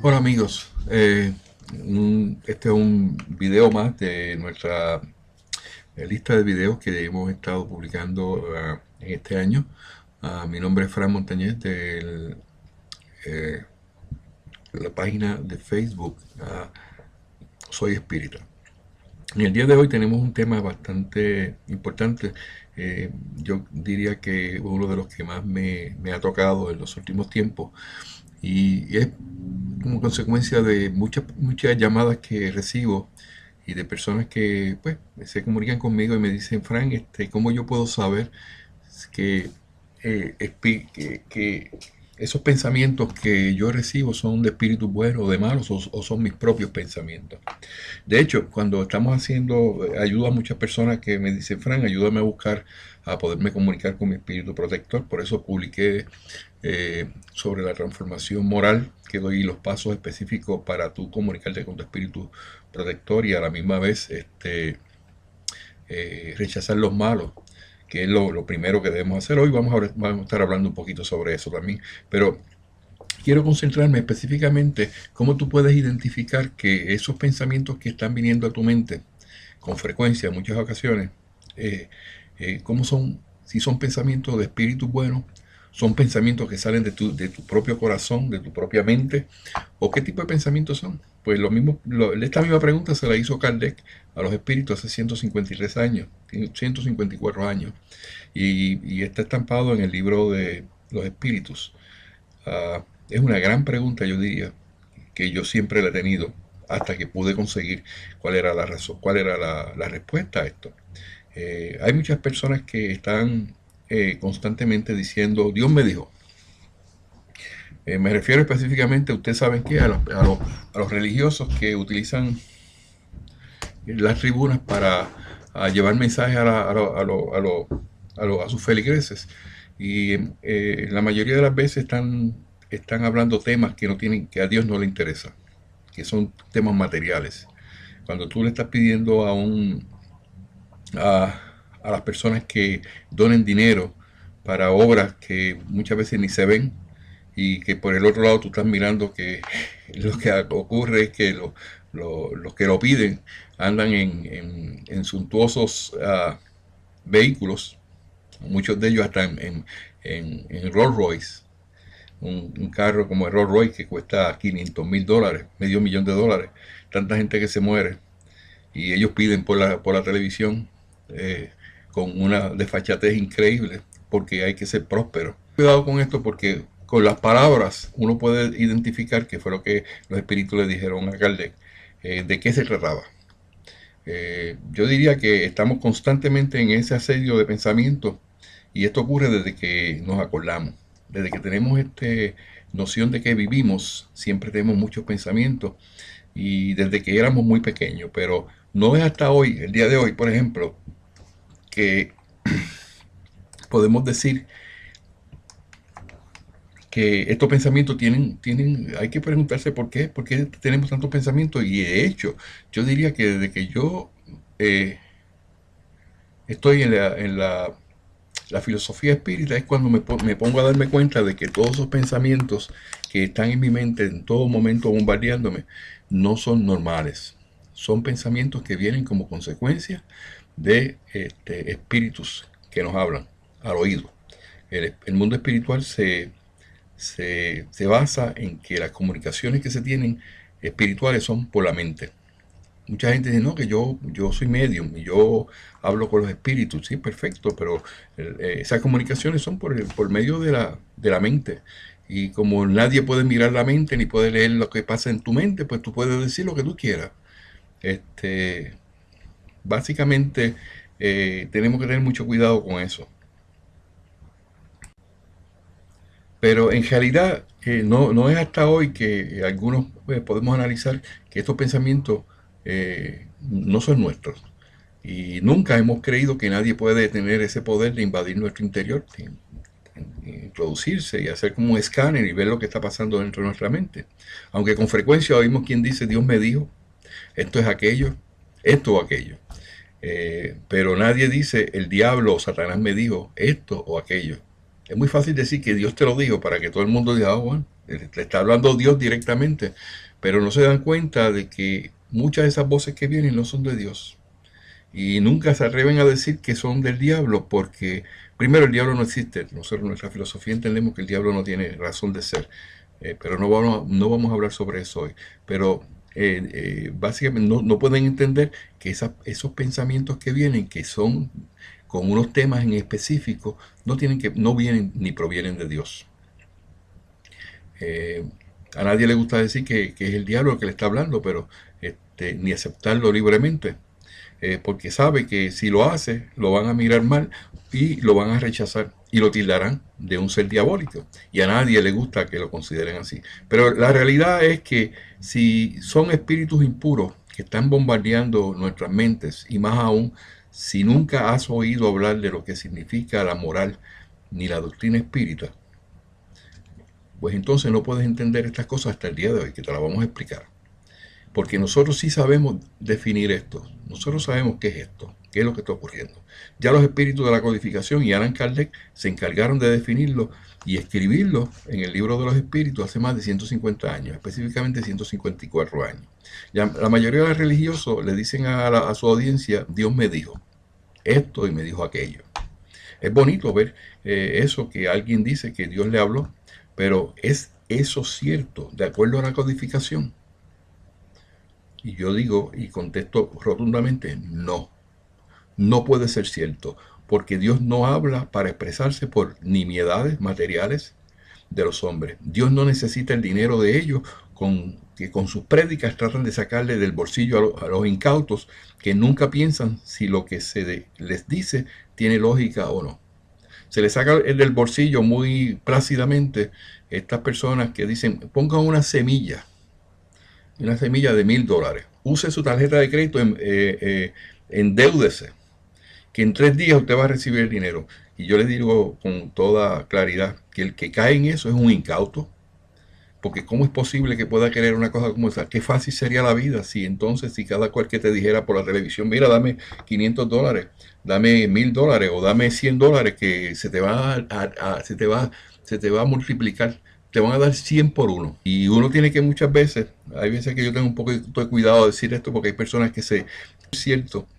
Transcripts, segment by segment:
Hola amigos, este es un video más de nuestra lista de videos que hemos estado publicando en este año. Mi nombre es Fran Montañez de la página de Facebook Soy Espírita. En el día de hoy tenemos un tema bastante importante. Yo diría que uno de los que más me ha tocado en los últimos tiempos y es como consecuencia de muchas llamadas que recibo y de personas que pues se comunican conmigo y me dicen, Frank, ¿cómo yo puedo saber que, que esos pensamientos que yo recibo son de espíritus buenos o de malos o son mis propios pensamientos? De hecho, cuando estamos haciendo, ayudo a muchas personas que me dicen, Frank, ayúdame a buscar, a poderme comunicar con mi espíritu protector. Por eso publiqué sobre la transformación moral, que doy los pasos específicos para tú comunicarte con tu espíritu protector y a la misma vez rechazar los malos, que es lo primero que debemos hacer. Hoy vamos a estar hablando un poquito sobre eso también, pero quiero concentrarme específicamente cómo tú puedes identificar que esos pensamientos que están viniendo a tu mente con frecuencia en muchas ocasiones, cómo son, si son pensamientos de espíritu bueno, son pensamientos que salen de tu propio corazón, de tu propia mente, o qué tipo de pensamientos son. Pues esta misma pregunta se la hizo Kardec a los espíritus hace 153 años, 154 años, y está estampado en el libro de los espíritus. Es una gran pregunta, yo diría, que yo siempre la he tenido hasta que pude conseguir cuál era la razón, cuál era la respuesta a esto. Hay muchas personas que están constantemente diciendo, Dios me dijo. Me refiero específicamente, ustedes saben qué, a los religiosos que utilizan las tribunas para llevar mensajes a sus feligreses. Y la mayoría de las veces están hablando temas que no tienen, que a Dios no le interesa, que son temas materiales. Cuando tú le estás pidiendo a, a las personas que donen dinero para obras que muchas veces ni se ven, y que por el otro lado tú estás mirando que lo que ocurre es que los que lo piden andan en suntuosos vehículos, muchos de ellos hasta en Rolls Royce, un carro como el Rolls Royce que cuesta $500,000, medio millón de dólares, tanta gente que se muere y ellos piden por la televisión con una desfachatez increíble porque hay que ser próspero. Cuidado con esto porque con las palabras uno puede identificar qué fue lo que los espíritus le dijeron a Kardec, de qué se trataba. Yo diría que estamos constantemente en ese asedio de pensamiento y esto ocurre desde que nos acordamos, desde que tenemos noción de que vivimos, siempre tenemos muchos pensamientos y desde que éramos muy pequeños, pero no es hasta hoy, el día de hoy, por ejemplo, que podemos decir que estos pensamientos hay que preguntarse por qué tenemos tantos pensamientos y de hecho, yo diría que desde que yo eh, estoy la filosofía espírita es cuando me pongo a darme cuenta de que todos esos pensamientos que están en mi mente en todo momento bombardeándome no son normales. Son pensamientos que vienen como consecuencia de espíritus que nos hablan al oído. El mundo espiritual se basa en que las comunicaciones que se tienen espirituales son por la mente. Mucha gente dice, no, que yo soy medium y yo hablo con los espíritus. Sí, perfecto, pero esas comunicaciones son por medio de la mente. Y como nadie puede mirar la mente ni puede leer lo que pasa en tu mente, pues tú puedes decir lo que tú quieras. Este, básicamente, tenemos que tener mucho cuidado con eso. Pero en realidad, no es hasta hoy que algunos podemos analizar que estos pensamientos no son nuestros. Y nunca hemos creído que nadie puede tener ese poder de invadir nuestro interior, introducirse y hacer como un escáner y ver lo que está pasando dentro de nuestra mente. Aunque con frecuencia oímos quien dice, Dios me dijo, esto es aquello, esto o aquello. Pero nadie dice, el diablo o Satanás me dijo esto o aquello. Es muy fácil decir que Dios te lo dijo para que todo el mundo diga, oh, bueno, le está hablando Dios directamente, pero no se dan cuenta de que muchas de esas voces que vienen no son de Dios. Y nunca se atreven a decir que son del diablo, porque primero el diablo no existe. Nosotros en nuestra filosofía entendemos que el diablo no tiene razón de ser. Pero no vamos a hablar sobre eso hoy. Pero básicamente no pueden entender que esos pensamientos que vienen, que son con unos temas en específico, no vienen ni provienen de Dios. Eh, a nadie le gusta decir que es el diablo el que le está hablando, pero ni aceptarlo libremente, porque sabe que si lo hace, lo van a mirar mal y lo van a rechazar y lo tildarán de un ser diabólico. Y a nadie le gusta que lo consideren así. Pero la realidad es que si son espíritus impuros que están bombardeando nuestras mentes, y más aún si nunca has oído hablar de lo que significa la moral ni la doctrina espírita, pues entonces no puedes entender estas cosas hasta el día de hoy, que te las vamos a explicar. Porque nosotros sí sabemos definir esto. Nosotros sabemos qué es esto, qué es lo que está ocurriendo. Ya los espíritus de la codificación y Allan Kardec se encargaron de definirlo y escribirlo en el libro de los espíritus hace más de 150 años, específicamente 154 años. Ya, la mayoría de los religiosos le dicen a su audiencia, Dios me dijo esto y me dijo aquello. Es bonito ver eso, que alguien dice que Dios le habló, pero ¿es eso cierto de acuerdo a la codificación? Y yo digo y contesto rotundamente, no, no puede ser cierto, porque Dios no habla para expresarse por nimiedades materiales de los hombres. Dios no necesita el dinero de ellos, que con sus prédicas tratan de sacarle del bolsillo a los incautos, que nunca piensan si lo que les dice tiene lógica o no. Se les saca del bolsillo muy plácidamente estas personas que dicen, pongan una semilla de $1000. Use su tarjeta de crédito, endeúdese, que en 3 días usted va a recibir el dinero. Y yo le digo con toda claridad que el que cae en eso es un incauto, porque ¿cómo es posible que pueda querer una cosa como esa? Qué fácil sería la vida si entonces, si cada cual que te dijera por la televisión, mira, dame $500, dame $1000 o dame $100, que se te va a multiplicar, te van a dar 100 por uno. Y uno tiene que muchas veces, hay veces que yo tengo un poco de cuidado de decir esto, porque hay personas que es cierto,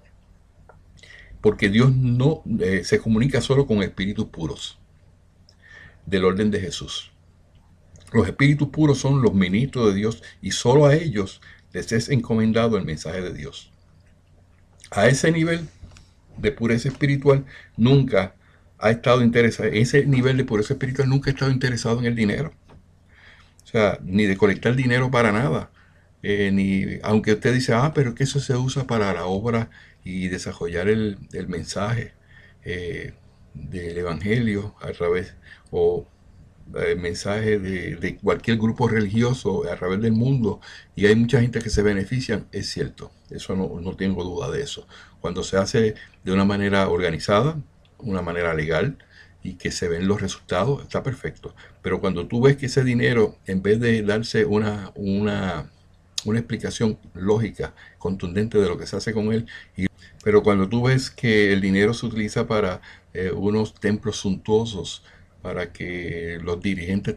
porque Dios no se comunica solo con espíritus puros, del orden de Jesús. Los espíritus puros son los ministros de Dios y solo a ellos les es encomendado el mensaje de Dios. A ese nivel de pureza espiritual nunca ha estado interesado, ese nivel de pureza espiritual nunca ha estado interesado en el dinero. O sea, ni de colectar dinero para nada. Aunque usted dice, pero que eso se usa para la obra y desarrollar el mensaje del evangelio a través, o el mensaje de cualquier grupo religioso a través del mundo, y hay mucha gente que se beneficia, es cierto, eso no tengo duda de eso. Cuando se hace de una manera organizada, una manera legal, y que se ven los resultados, está perfecto. Pero cuando tú ves que ese dinero, en vez de darse una explicación lógica, contundente de lo que se hace con él, pero cuando tú ves que el dinero se utiliza para unos templos suntuosos, para que los dirigentes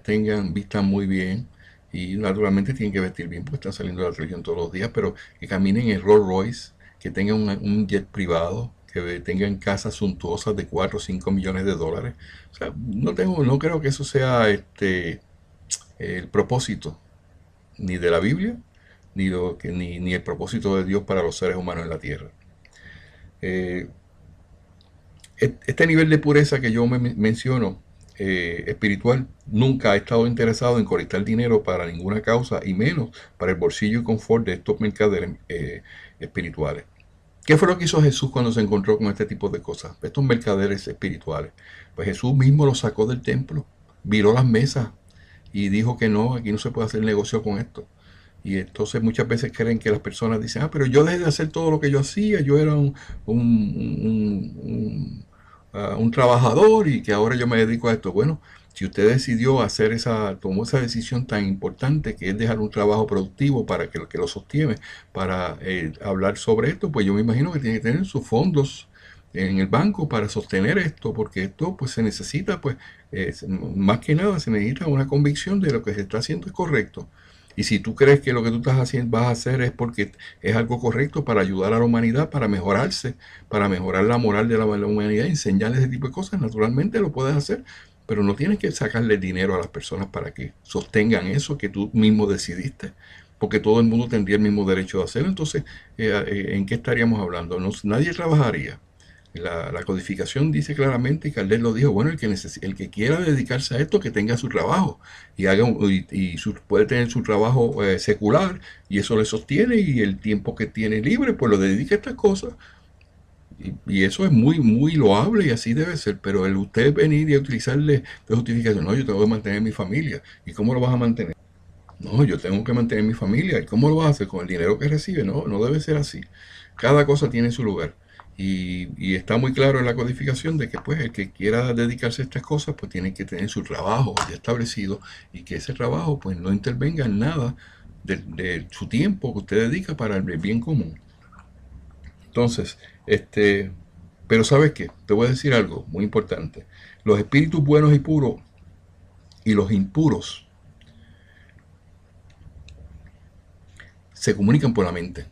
vistan muy bien, y naturalmente tienen que vestir bien porque están saliendo de la televisión todos los días, pero que caminen en Rolls Royce, que tengan un jet privado, que tengan casas suntuosas de 4 o 5 millones de dólares. O sea, no creo que eso sea el propósito ni de la Biblia, ni el propósito de Dios para los seres humanos en la tierra. Este nivel de pureza que yo menciono, espiritual, nunca ha estado interesado en colectar dinero para ninguna causa, y menos para el bolsillo y confort de estos mercaderes espirituales. ¿Qué fue lo que hizo Jesús cuando se encontró con este tipo de cosas? Estos mercaderes espirituales. Pues Jesús mismo los sacó del templo, viró las mesas y dijo que no, aquí no se puede hacer negocio con esto. Y entonces muchas veces creen que las personas dicen, pero yo dejé de hacer todo lo que yo hacía, yo era un trabajador y que ahora yo me dedico a esto. Bueno, si usted decidió tomó esa decisión tan importante, que es dejar un trabajo productivo para que lo sostiene, para hablar sobre esto, pues yo me imagino que tiene que tener sus fondos en el banco para sostener esto, porque esto pues se necesita, pues más que nada se necesita una convicción de lo que se está haciendo es correcto. Y si tú crees que lo que tú estás haciendo, vas a hacer es porque es algo correcto para ayudar a la humanidad, para mejorarse, para mejorar la moral de la humanidad, enseñarles ese tipo de cosas, naturalmente lo puedes hacer, pero no tienes que sacarle dinero a las personas para que sostengan eso que tú mismo decidiste, porque todo el mundo tendría el mismo derecho de hacerlo. Entonces, ¿en qué estaríamos hablando? No, nadie trabajaría. La codificación dice claramente, y Kardec lo dijo, bueno, el que quiera dedicarse a esto, que tenga su trabajo, y haga puede tener su trabajo secular, y eso le sostiene, y el tiempo que tiene libre, pues lo dedica a estas cosas. Y eso es muy, muy loable y así debe ser, pero el usted venir y utilizarle de justificación, no, yo tengo que mantener mi familia, ¿y cómo lo vas a mantener? No, yo tengo que mantener mi familia. ¿Y cómo lo vas a hacer? ¿Con el dinero que recibe? No, no debe ser así. Cada cosa tiene su lugar. Y está muy claro en la codificación de que pues el que quiera dedicarse a estas cosas pues tiene que tener su trabajo ya establecido y que ese trabajo pues no intervenga en nada de su tiempo que usted dedica para el bien común. Entonces, pero ¿sabes qué? Te voy a decir algo muy importante. Los espíritus buenos y puros y los impuros se comunican por la mente.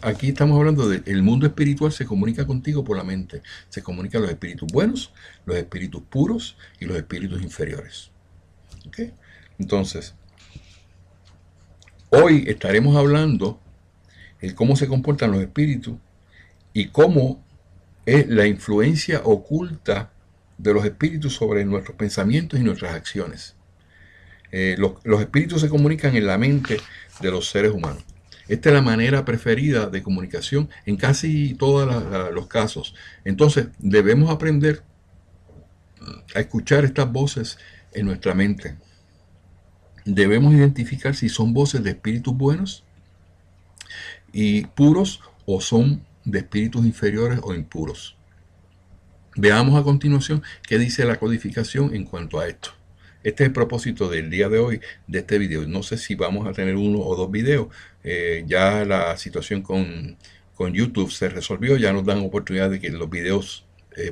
Aquí estamos hablando del mundo espiritual, se comunica contigo por la mente. Se comunican los espíritus buenos, los espíritus puros y los espíritus inferiores. ¿Okay? Entonces, hoy estaremos hablando de cómo se comportan los espíritus y cómo es la influencia oculta de los espíritus sobre nuestros pensamientos y nuestras acciones. Los espíritus se comunican en la mente de los seres humanos. Esta es la manera preferida de comunicación en casi todos los casos. Entonces, debemos aprender a escuchar estas voces en nuestra mente. Debemos identificar si son voces de espíritus buenos y puros o son de espíritus inferiores o impuros. Veamos a continuación qué dice la codificación en cuanto a esto. Este es el propósito del día de hoy, de este video. No sé si vamos a tener uno o dos videos. Ya la situación con YouTube se resolvió. Ya nos dan oportunidad de que los videos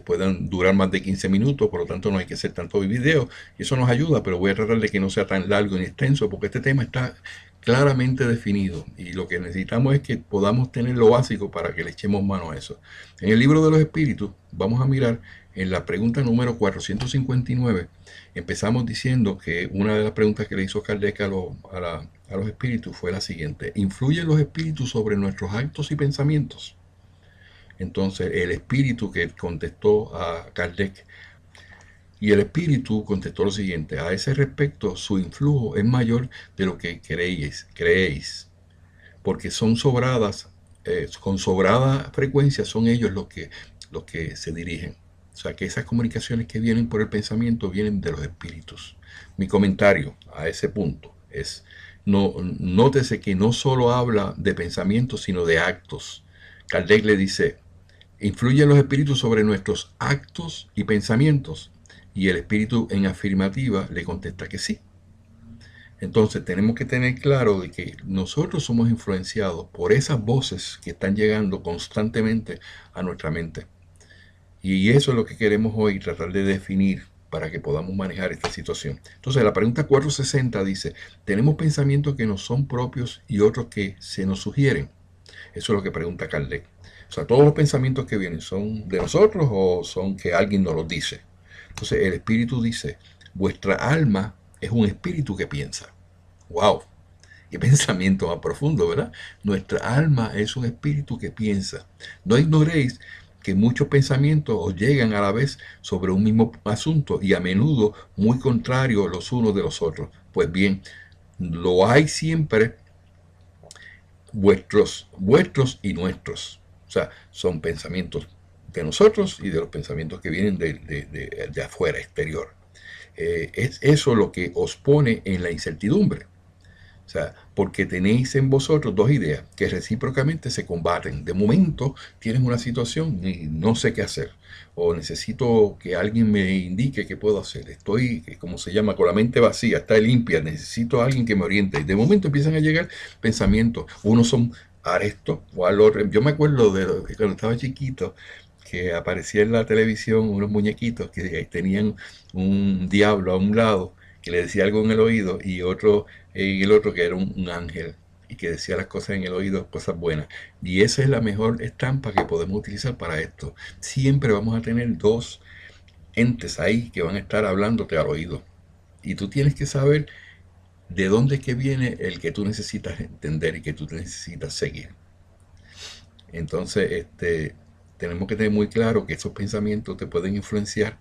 puedan durar más de 15 minutos. Por lo tanto, no hay que hacer tantos videos. Y eso nos ayuda, pero voy a tratar de que no sea tan largo ni extenso, porque este tema está claramente definido. Y lo que necesitamos es que podamos tener lo básico para que le echemos mano a eso. En el libro de los espíritus, vamos a mirar en la pregunta número 459. Empezamos diciendo que una de las preguntas que le hizo Kardec a los espíritus fue la siguiente: ¿influyen los espíritus sobre nuestros actos y pensamientos? Entonces el espíritu que contestó a Kardec, y el espíritu contestó lo siguiente: a ese respecto su influjo es mayor de lo que creéis, porque son sobradas, con sobrada frecuencia son ellos los que se dirigen. O sea, que esas comunicaciones que vienen por el pensamiento vienen de los espíritus. Mi comentario a ese punto es, nótese que no solo habla de pensamientos, sino de actos. Kardec le dice, ¿influyen los espíritus sobre nuestros actos y pensamientos? Y el espíritu en afirmativa le contesta que sí. Entonces tenemos que tener claro de que nosotros somos influenciados por esas voces que están llegando constantemente a nuestra mente. Y eso es lo que queremos hoy tratar de definir para que podamos manejar esta situación. Entonces la pregunta 460 dice, ¿tenemos pensamientos que nos son propios y otros que se nos sugieren? Eso es lo que pregunta Kardec. O sea, ¿todos los pensamientos que vienen son de nosotros o son que alguien nos los dice? Entonces el espíritu dice, vuestra alma es un espíritu que piensa. ¡Wow! Qué pensamiento más profundo, ¿verdad? Nuestra alma es un espíritu que piensa. No ignoréis que muchos pensamientos os llegan a la vez sobre un mismo asunto y a menudo muy contrarios los unos de los otros. Pues bien, lo hay siempre vuestros y nuestros. O sea, son pensamientos de nosotros y de los pensamientos que vienen de afuera, exterior. Es eso lo que os pone en la incertidumbre. O sea, porque tenéis en vosotros dos ideas que recíprocamente se combaten. De momento tienes una situación y no sé qué hacer. O necesito que alguien me indique qué puedo hacer. Estoy, como se llama, con la mente vacía, está limpia. Necesito a alguien que me oriente. Y de momento empiezan a llegar pensamientos. Unos son a esto o al otro. Yo me acuerdo de que cuando estaba chiquito, que aparecía en la televisión unos muñequitos que tenían un diablo a un lado que le decía algo en el oído y otro en el otro que era un ángel y que decía las cosas en el oído, cosas buenas. Y esa es la mejor estampa que podemos utilizar para esto. Siempre vamos a tener dos entes ahí que van a estar hablándote al oído. Y tú tienes que saber de dónde es que viene el que tú necesitas entender y que tú necesitas seguir. Entonces, tenemos que tener muy claro que esos pensamientos te pueden influenciar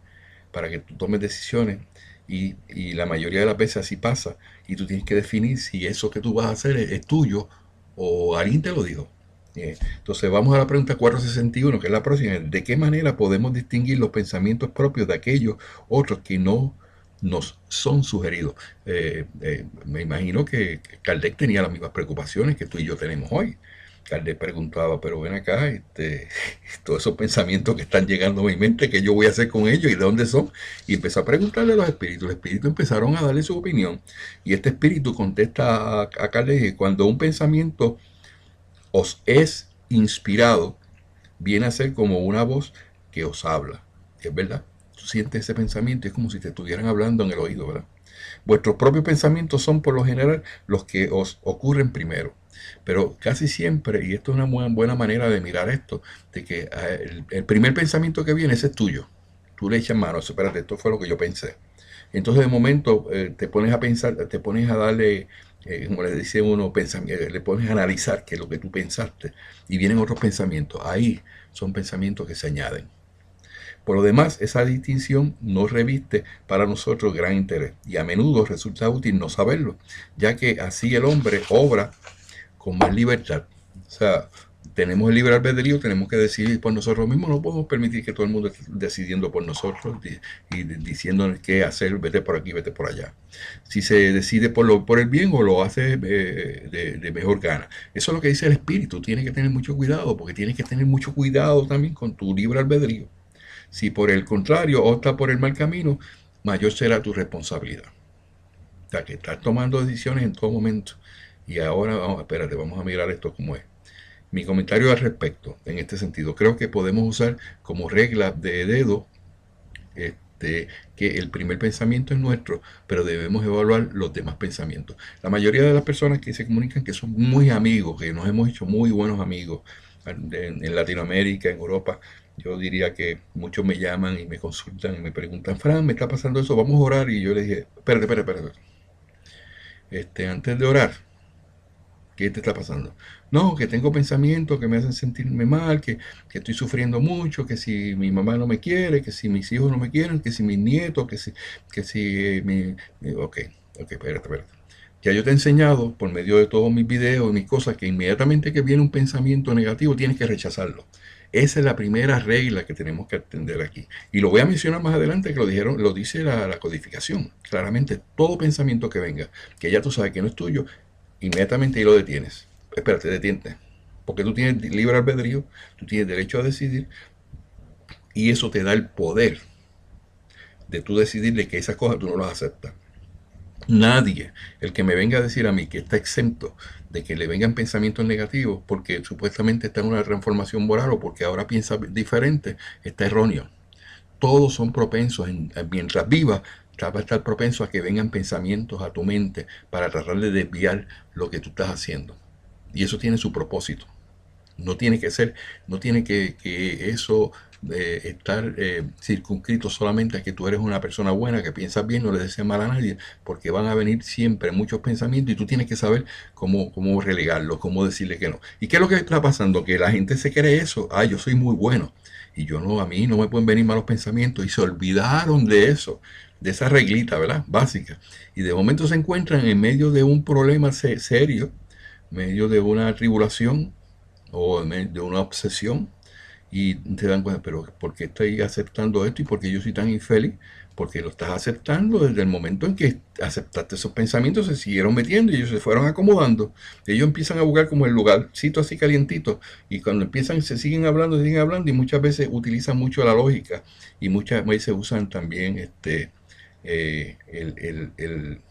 para que tú tomes decisiones y la mayoría de las veces así pasa y tú tienes que definir si eso que tú vas a hacer es tuyo o alguien te lo dijo. Entonces vamos a la pregunta 461, que es la próxima. ¿De qué manera podemos distinguir los pensamientos propios de aquellos otros que no nos son sugeridos? Me imagino que Kardec tenía las mismas preocupaciones que tú y yo tenemos hoy. Kardec preguntaba, pero ven acá, todos esos pensamientos que están llegando a mi mente, ¿qué yo voy a hacer con ellos y de dónde son? Y empezó a preguntarle a los espíritus. Los espíritus empezaron a darle su opinión. Y este espíritu contesta a Kardec que cuando un pensamiento os es inspirado, viene a ser como una voz que os habla. Es verdad. Tú sientes ese pensamiento, es como si te estuvieran hablando en el oído, ¿verdad? Vuestros propios pensamientos son por lo general los que os ocurren primero. Pero casi siempre, y esto es una buena manera de mirar esto, de que el primer pensamiento que viene, ese es tuyo. Tú le echas mano, espérate, esto fue lo que yo pensé. Entonces de momento te pones a pensar, te pones a darle, como le dice uno, le pones a analizar qué es lo que tú pensaste y vienen otros pensamientos. Ahí son pensamientos que se añaden. Por lo demás, esa distinción no reviste para nosotros gran interés y a menudo resulta útil no saberlo, ya que así el hombre obra con más libertad. O sea, tenemos el libre albedrío, tenemos que decidir por nosotros mismos, no podemos permitir que todo el mundo esté decidiendo por nosotros y diciéndonos qué hacer, vete por aquí, vete por allá. Si se decide por el bien o lo hace de mejor gana. Eso es lo que dice el espíritu, tienes que tener mucho cuidado, porque tienes que tener mucho cuidado también con tu libre albedrío. Si por el contrario optas por el mal camino, mayor será tu responsabilidad. O sea, que estás tomando decisiones en todo momento. Y ahora, espérate, vamos a mirar esto como es. Mi comentario al respecto, en este sentido, creo que podemos usar como regla de dedo que el primer pensamiento es nuestro, pero debemos evaluar los demás pensamientos. La mayoría de las personas que se comunican que son muy amigos, que nos hemos hecho muy buenos amigos en Latinoamérica, en Europa, yo diría que muchos me llaman y me consultan y me preguntan, Fran, me está pasando eso, vamos a orar. Y yo les dije, espérate. Antes de orar, ¿qué te está pasando? No, que tengo pensamientos que me hacen sentirme mal, que estoy sufriendo mucho, que si mi mamá no me quiere, que si mis hijos no me quieren, que si mis nietos, que si ok, espérate. Ya yo te he enseñado por medio de todos mis videos y mis cosas que inmediatamente que viene un pensamiento negativo tienes que rechazarlo. Esa es la primera regla que tenemos que atender aquí. Y lo voy a mencionar más adelante que lo dice la codificación. Claramente, todo pensamiento que venga, que ya tú sabes que no es tuyo, inmediatamente ahí lo detienes. Espérate, detente. Porque tú tienes libre albedrío, tú tienes derecho a decidir y eso te da el poder de tú decidir de que esas cosas tú no las aceptas. Nadie, el que me venga a decir a mí que está exento de que le vengan pensamientos negativos porque supuestamente está en una transformación moral o porque ahora piensa diferente, está erróneo. Todos son propensos, mientras viva, va a estar propenso a que vengan pensamientos a tu mente para tratar de desviar lo que tú estás haciendo. Y eso tiene su propósito. No tiene que ser, no tiene que eso estar circunscrito solamente a que tú eres una persona buena, que piensas bien, no le deseas mal a nadie, porque van a venir siempre muchos pensamientos y tú tienes que saber cómo relegarlos, cómo decirle que no. ¿Y qué es lo que está pasando? Que la gente se cree eso. Ah, yo soy muy bueno. Y yo no, a mí no me pueden venir malos pensamientos. Y se olvidaron de eso, de esa reglita, ¿verdad? Básica. Y de momento se encuentran en medio de un problema serio, en medio de una tribulación o de una obsesión y te dan cuenta, pero ¿por qué estoy aceptando esto y por qué yo soy tan infeliz? Porque lo estás aceptando desde el momento en que aceptaste esos pensamientos, se siguieron metiendo y ellos se fueron acomodando. Ellos empiezan a buscar como el lugarcito así calientito y cuando empiezan se siguen hablando y muchas veces utilizan mucho la lógica y muchas veces usan también el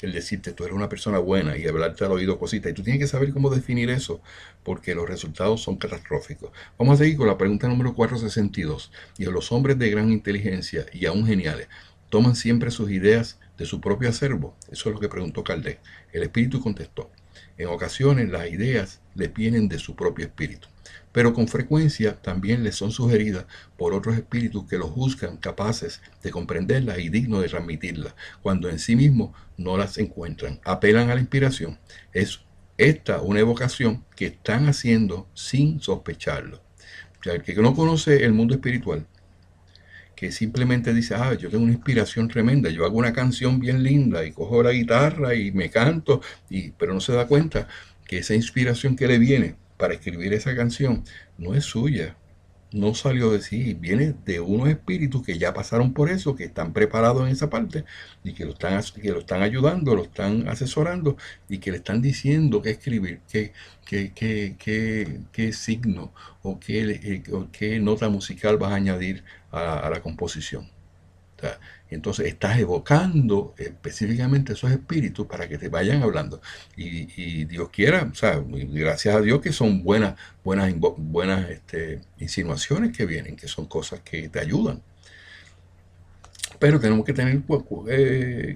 el decirte tú eres una persona buena y hablarte al oído cositas. Y tú tienes que saber cómo definir eso, porque los resultados son catastróficos. Vamos a seguir con la pregunta número 462. Y los hombres de gran inteligencia y aún geniales toman siempre sus ideas de su propio acervo. Eso es lo que preguntó Kardec. El espíritu contestó: en ocasiones las ideas le vienen de su propio espíritu, pero con frecuencia también les son sugeridas por otros espíritus que los juzgan capaces de comprenderlas y dignos de transmitirlas, cuando en sí mismos no las encuentran. Apelan a la inspiración. Es esta una evocación que están haciendo sin sospecharlo. O sea, el que no conoce el mundo espiritual, que simplemente dice, yo tengo una inspiración tremenda, yo hago una canción bien linda y cojo la guitarra y me canto, pero no se da cuenta que esa inspiración que le viene para escribir esa canción no es suya, no salió de sí, viene de unos espíritus que ya pasaron por eso, que están preparados en esa parte y que lo están ayudando, lo están asesorando y que le están diciendo qué escribir, qué signo o qué nota musical vas a añadir a la composición. O sea, entonces estás evocando específicamente esos espíritus para que te vayan hablando. Y Dios quiera, o sea, gracias a Dios que son buenas insinuaciones que vienen, que son cosas que te ayudan. Pero tenemos que tener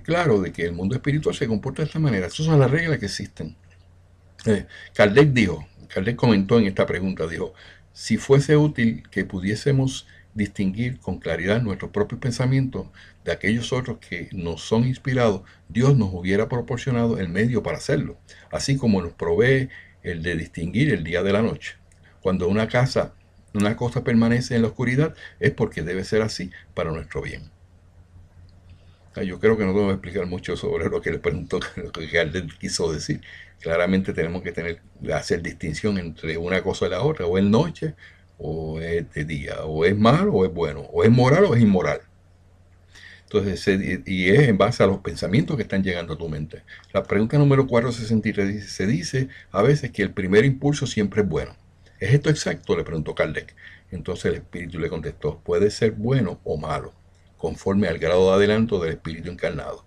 claro de que el mundo espiritual se comporta de esta manera. Esas son las reglas que existen. Kardec comentó en esta pregunta, dijo, si fuese útil que pudiésemos distinguir con claridad nuestros propios pensamientos de aquellos otros que nos son inspirados, Dios nos hubiera proporcionado el medio para hacerlo, así como nos provee el de distinguir el día de la noche. Cuando una cosa permanece en la oscuridad, es porque debe ser así para nuestro bien. Yo creo que no tengo que explicar mucho sobre lo que le preguntó, lo que Kardec quiso decir. Claramente tenemos que hacer distinción entre una cosa y la otra, o es noche, o es de día, o es malo, o es bueno, o es moral, o es inmoral. Entonces, y es en base a los pensamientos que están llegando a tu mente. La pregunta número 463 dice, se dice a veces que el primer impulso siempre es bueno. ¿Es esto exacto?, le preguntó Kardec. Entonces el espíritu le contestó, puede ser bueno o malo, conforme al grado de adelanto del espíritu encarnado.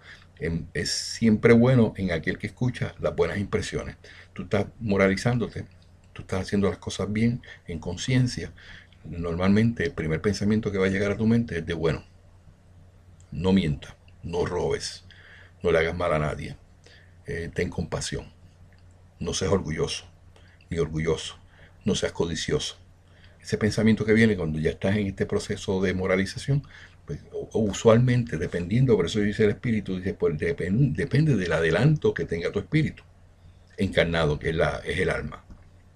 Es siempre bueno en aquel que escucha las buenas impresiones. Tú estás moralizándote, tú estás haciendo las cosas bien, en conciencia. Normalmente el primer pensamiento que va a llegar a tu mente es de bueno. No mientas, no robes, no le hagas mal a nadie, ten compasión, no seas orgulloso, ni orgulloso, no seas codicioso. Ese pensamiento que viene cuando ya estás en este proceso de moralización, pues, usualmente, dependiendo, por eso dice el espíritu, dice, pues depende del adelanto que tenga tu espíritu encarnado, que es el alma.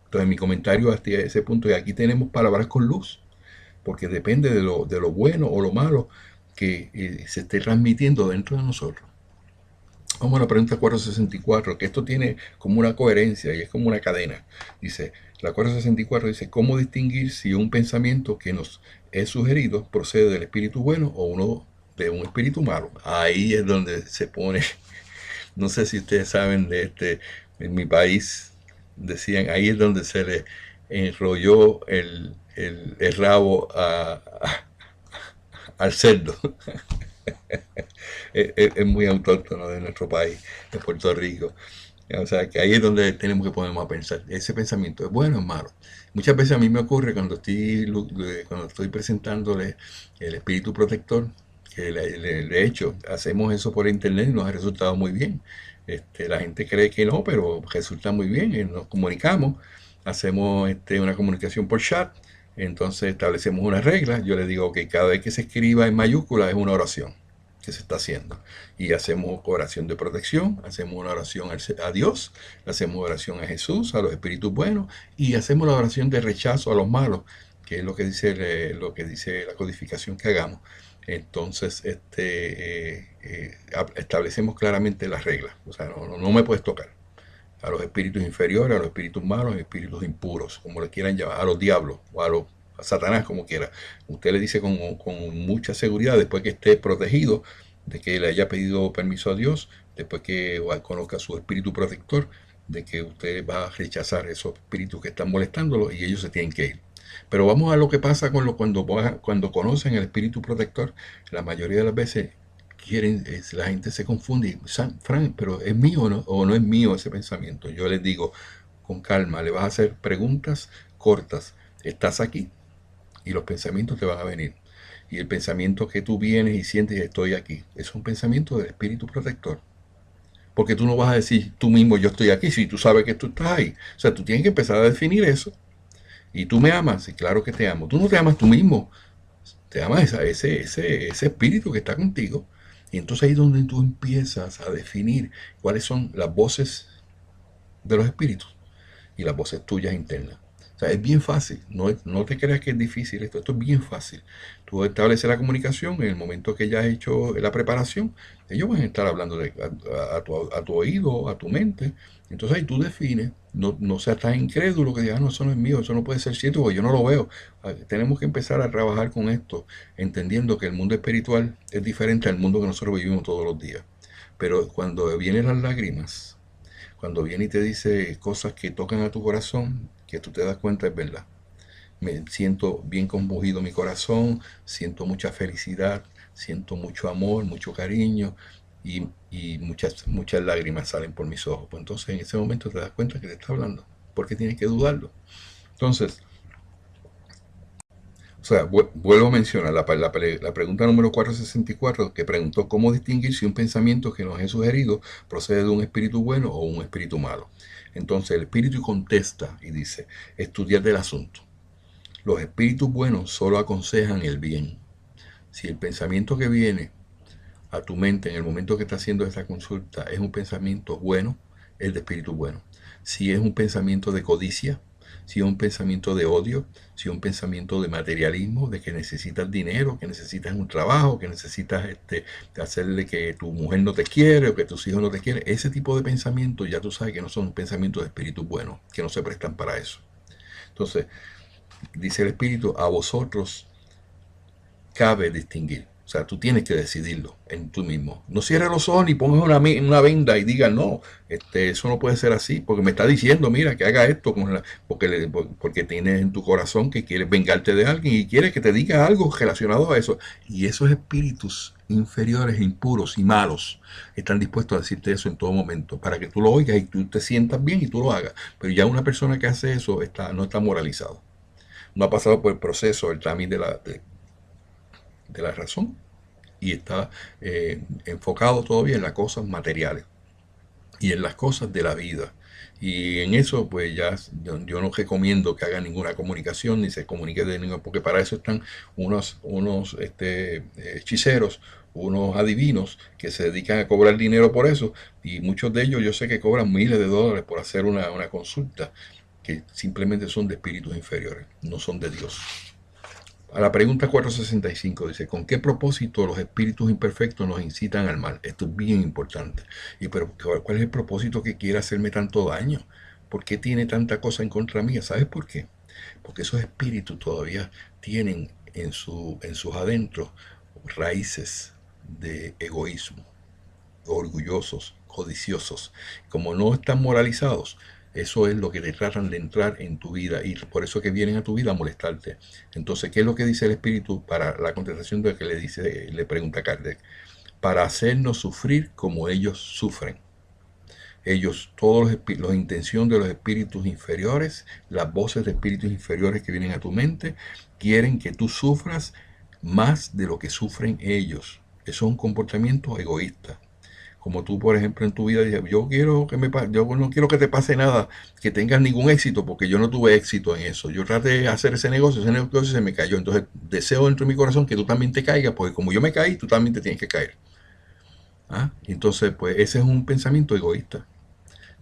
Entonces mi comentario hasta ese punto es, aquí tenemos palabras con luz, porque depende de lo bueno o lo malo que se esté transmitiendo dentro de nosotros. Vamos a la pregunta 464, que esto tiene como una coherencia y es como una cadena. Dice, la 464 dice, ¿cómo distinguir si un pensamiento que nos es sugerido procede del espíritu bueno o uno de un espíritu malo? Ahí es donde se pone, no sé si ustedes saben en mi país decían, ahí es donde se le enrolló el rabo al cerdo. Es muy autóctono de nuestro país, de Puerto Rico. O sea, que ahí es donde tenemos que ponernos a pensar. Ese pensamiento es bueno o es malo. Muchas veces a mí me ocurre cuando estoy presentándole el espíritu protector, que de hecho hacemos eso por internet y nos ha resultado muy bien. La gente cree que no, pero resulta muy bien. Nos comunicamos, hacemos una comunicación por chat, entonces establecemos unas reglas. Yo le digo que cada vez que se escriba en mayúscula es una oración que se está haciendo. Y hacemos oración de protección, hacemos una oración a Dios, hacemos oración a Jesús, a los espíritus buenos, y hacemos la oración de rechazo a los malos, que es lo que dice la codificación que hagamos. Entonces, establecemos claramente las reglas. O sea, no me puedes tocar. A los espíritus inferiores, a los espíritus malos, a los espíritus impuros, como le quieran llamar, a los diablos o a Satanás, como quiera. Usted le dice con mucha seguridad, después que esté protegido, de que le haya pedido permiso a Dios, después que conozca su espíritu protector, de que usted va a rechazar esos espíritus que están molestándolo y ellos se tienen que ir. Pero vamos a lo que pasa cuando conocen el espíritu protector. La mayoría de las veces la gente se confunde. Frank, pero ¿es mío o no es mío ese pensamiento? Yo les digo, con calma, le vas a hacer preguntas cortas. Estás aquí y los pensamientos te van a venir. Y el pensamiento que tú vienes y sientes, estoy aquí, es un pensamiento del espíritu protector. Porque tú no vas a decir tú mismo, yo estoy aquí, si tú sabes que tú estás ahí. O sea, tú tienes que empezar a definir eso. Y tú me amas, y claro que te amo. Tú no te amas tú mismo, te amas ese espíritu que está contigo. Y entonces ahí es donde tú empiezas a definir cuáles son las voces de los espíritus y las voces tuyas internas. O sea, es bien fácil, no te creas que es difícil esto es bien fácil. Tú estableces la comunicación en el momento que ya has hecho la preparación, ellos van a estar hablando a tu oído, a tu mente. Entonces ahí tú defines, no seas tan incrédulo que digas, no, eso no es mío, eso no puede ser cierto, porque yo no lo veo. Tenemos que empezar a trabajar con esto, entendiendo que el mundo espiritual es diferente al mundo que nosotros vivimos todos los días. Pero cuando vienen las lágrimas, cuando viene y te dice cosas que tocan a tu corazón, que tú te das cuenta es verdad. Me siento bien conmovido mi corazón, siento mucha felicidad, siento mucho amor, mucho cariño y muchas lágrimas salen por mis ojos. Pues entonces en ese momento te das cuenta que te está hablando. ¿Por qué tienes que dudarlo? Entonces, o sea, vuelvo a mencionar la pregunta número 464 que preguntó cómo distinguir si un pensamiento que nos es sugerido procede de un espíritu bueno o un espíritu malo. Entonces el espíritu contesta y dice, estudiar del asunto. Los espíritus buenos solo aconsejan el bien. Si el pensamiento que viene a tu mente en el momento que estás haciendo esta consulta es un pensamiento bueno, es de espíritu bueno. Si es un pensamiento de codicia, si es un pensamiento de odio, si es un pensamiento de materialismo, de que necesitas dinero, que necesitas un trabajo, que necesitas hacerle que tu mujer no te quiere o que tus hijos no te quieren, ese tipo de pensamientos ya tú sabes que no son pensamientos de espíritu bueno, que no se prestan para eso. Entonces, dice el espíritu, a vosotros cabe distinguir. O sea, tú tienes que decidirlo en tú mismo. No cierres los ojos ni pongas una venda y digas, no, eso no puede ser así, porque me está diciendo, mira, que haga esto, porque tienes en tu corazón que quieres vengarte de alguien y quieres que te diga algo relacionado a eso. Y esos espíritus inferiores, impuros y malos están dispuestos a decirte eso en todo momento, para que tú lo oigas y tú te sientas bien y tú lo hagas. Pero ya una persona que hace eso no está moralizado. No ha pasado por el proceso, el trámite de la razón y está enfocado todavía en las cosas materiales y en las cosas de la vida. Y en eso, pues ya yo no recomiendo que hagan ninguna comunicación ni se comunique de ninguna, porque para eso están unos hechiceros, unos adivinos que se dedican a cobrar dinero por eso. Y muchos de ellos yo sé que cobran miles de dólares por hacer una consulta, que simplemente son de espíritus inferiores, no son de Dios. A la pregunta 465 dice, ¿con qué propósito los espíritus imperfectos nos incitan al mal? Esto es bien importante. Pero ¿cuál es el propósito que quiere hacerme tanto daño? ¿Por qué tiene tanta cosa en contra mía? ¿Sabes por qué? Porque esos espíritus todavía tienen en sus adentros raíces de egoísmo, orgullosos, codiciosos. Como no están moralizados, eso es lo que te tratan de entrar en tu vida y por eso que vienen a tu vida a molestarte. Entonces, ¿qué es lo que dice el espíritu para la contestación de lo que le pregunta Kardec? Para hacernos sufrir como ellos sufren. Ellos, la intención de los espíritus inferiores, las voces de espíritus inferiores que vienen a tu mente, quieren que tú sufras más de lo que sufren ellos. Eso es un comportamiento egoísta. Como tú, por ejemplo, en tu vida dices, yo no quiero que te pase nada, que tengas ningún éxito, porque yo no tuve éxito en eso. Yo traté de hacer ese negocio se me cayó. Entonces deseo dentro de mi corazón que tú también te caigas, porque como yo me caí, tú también te tienes que caer. ¿Ah? Entonces, pues ese es un pensamiento egoísta,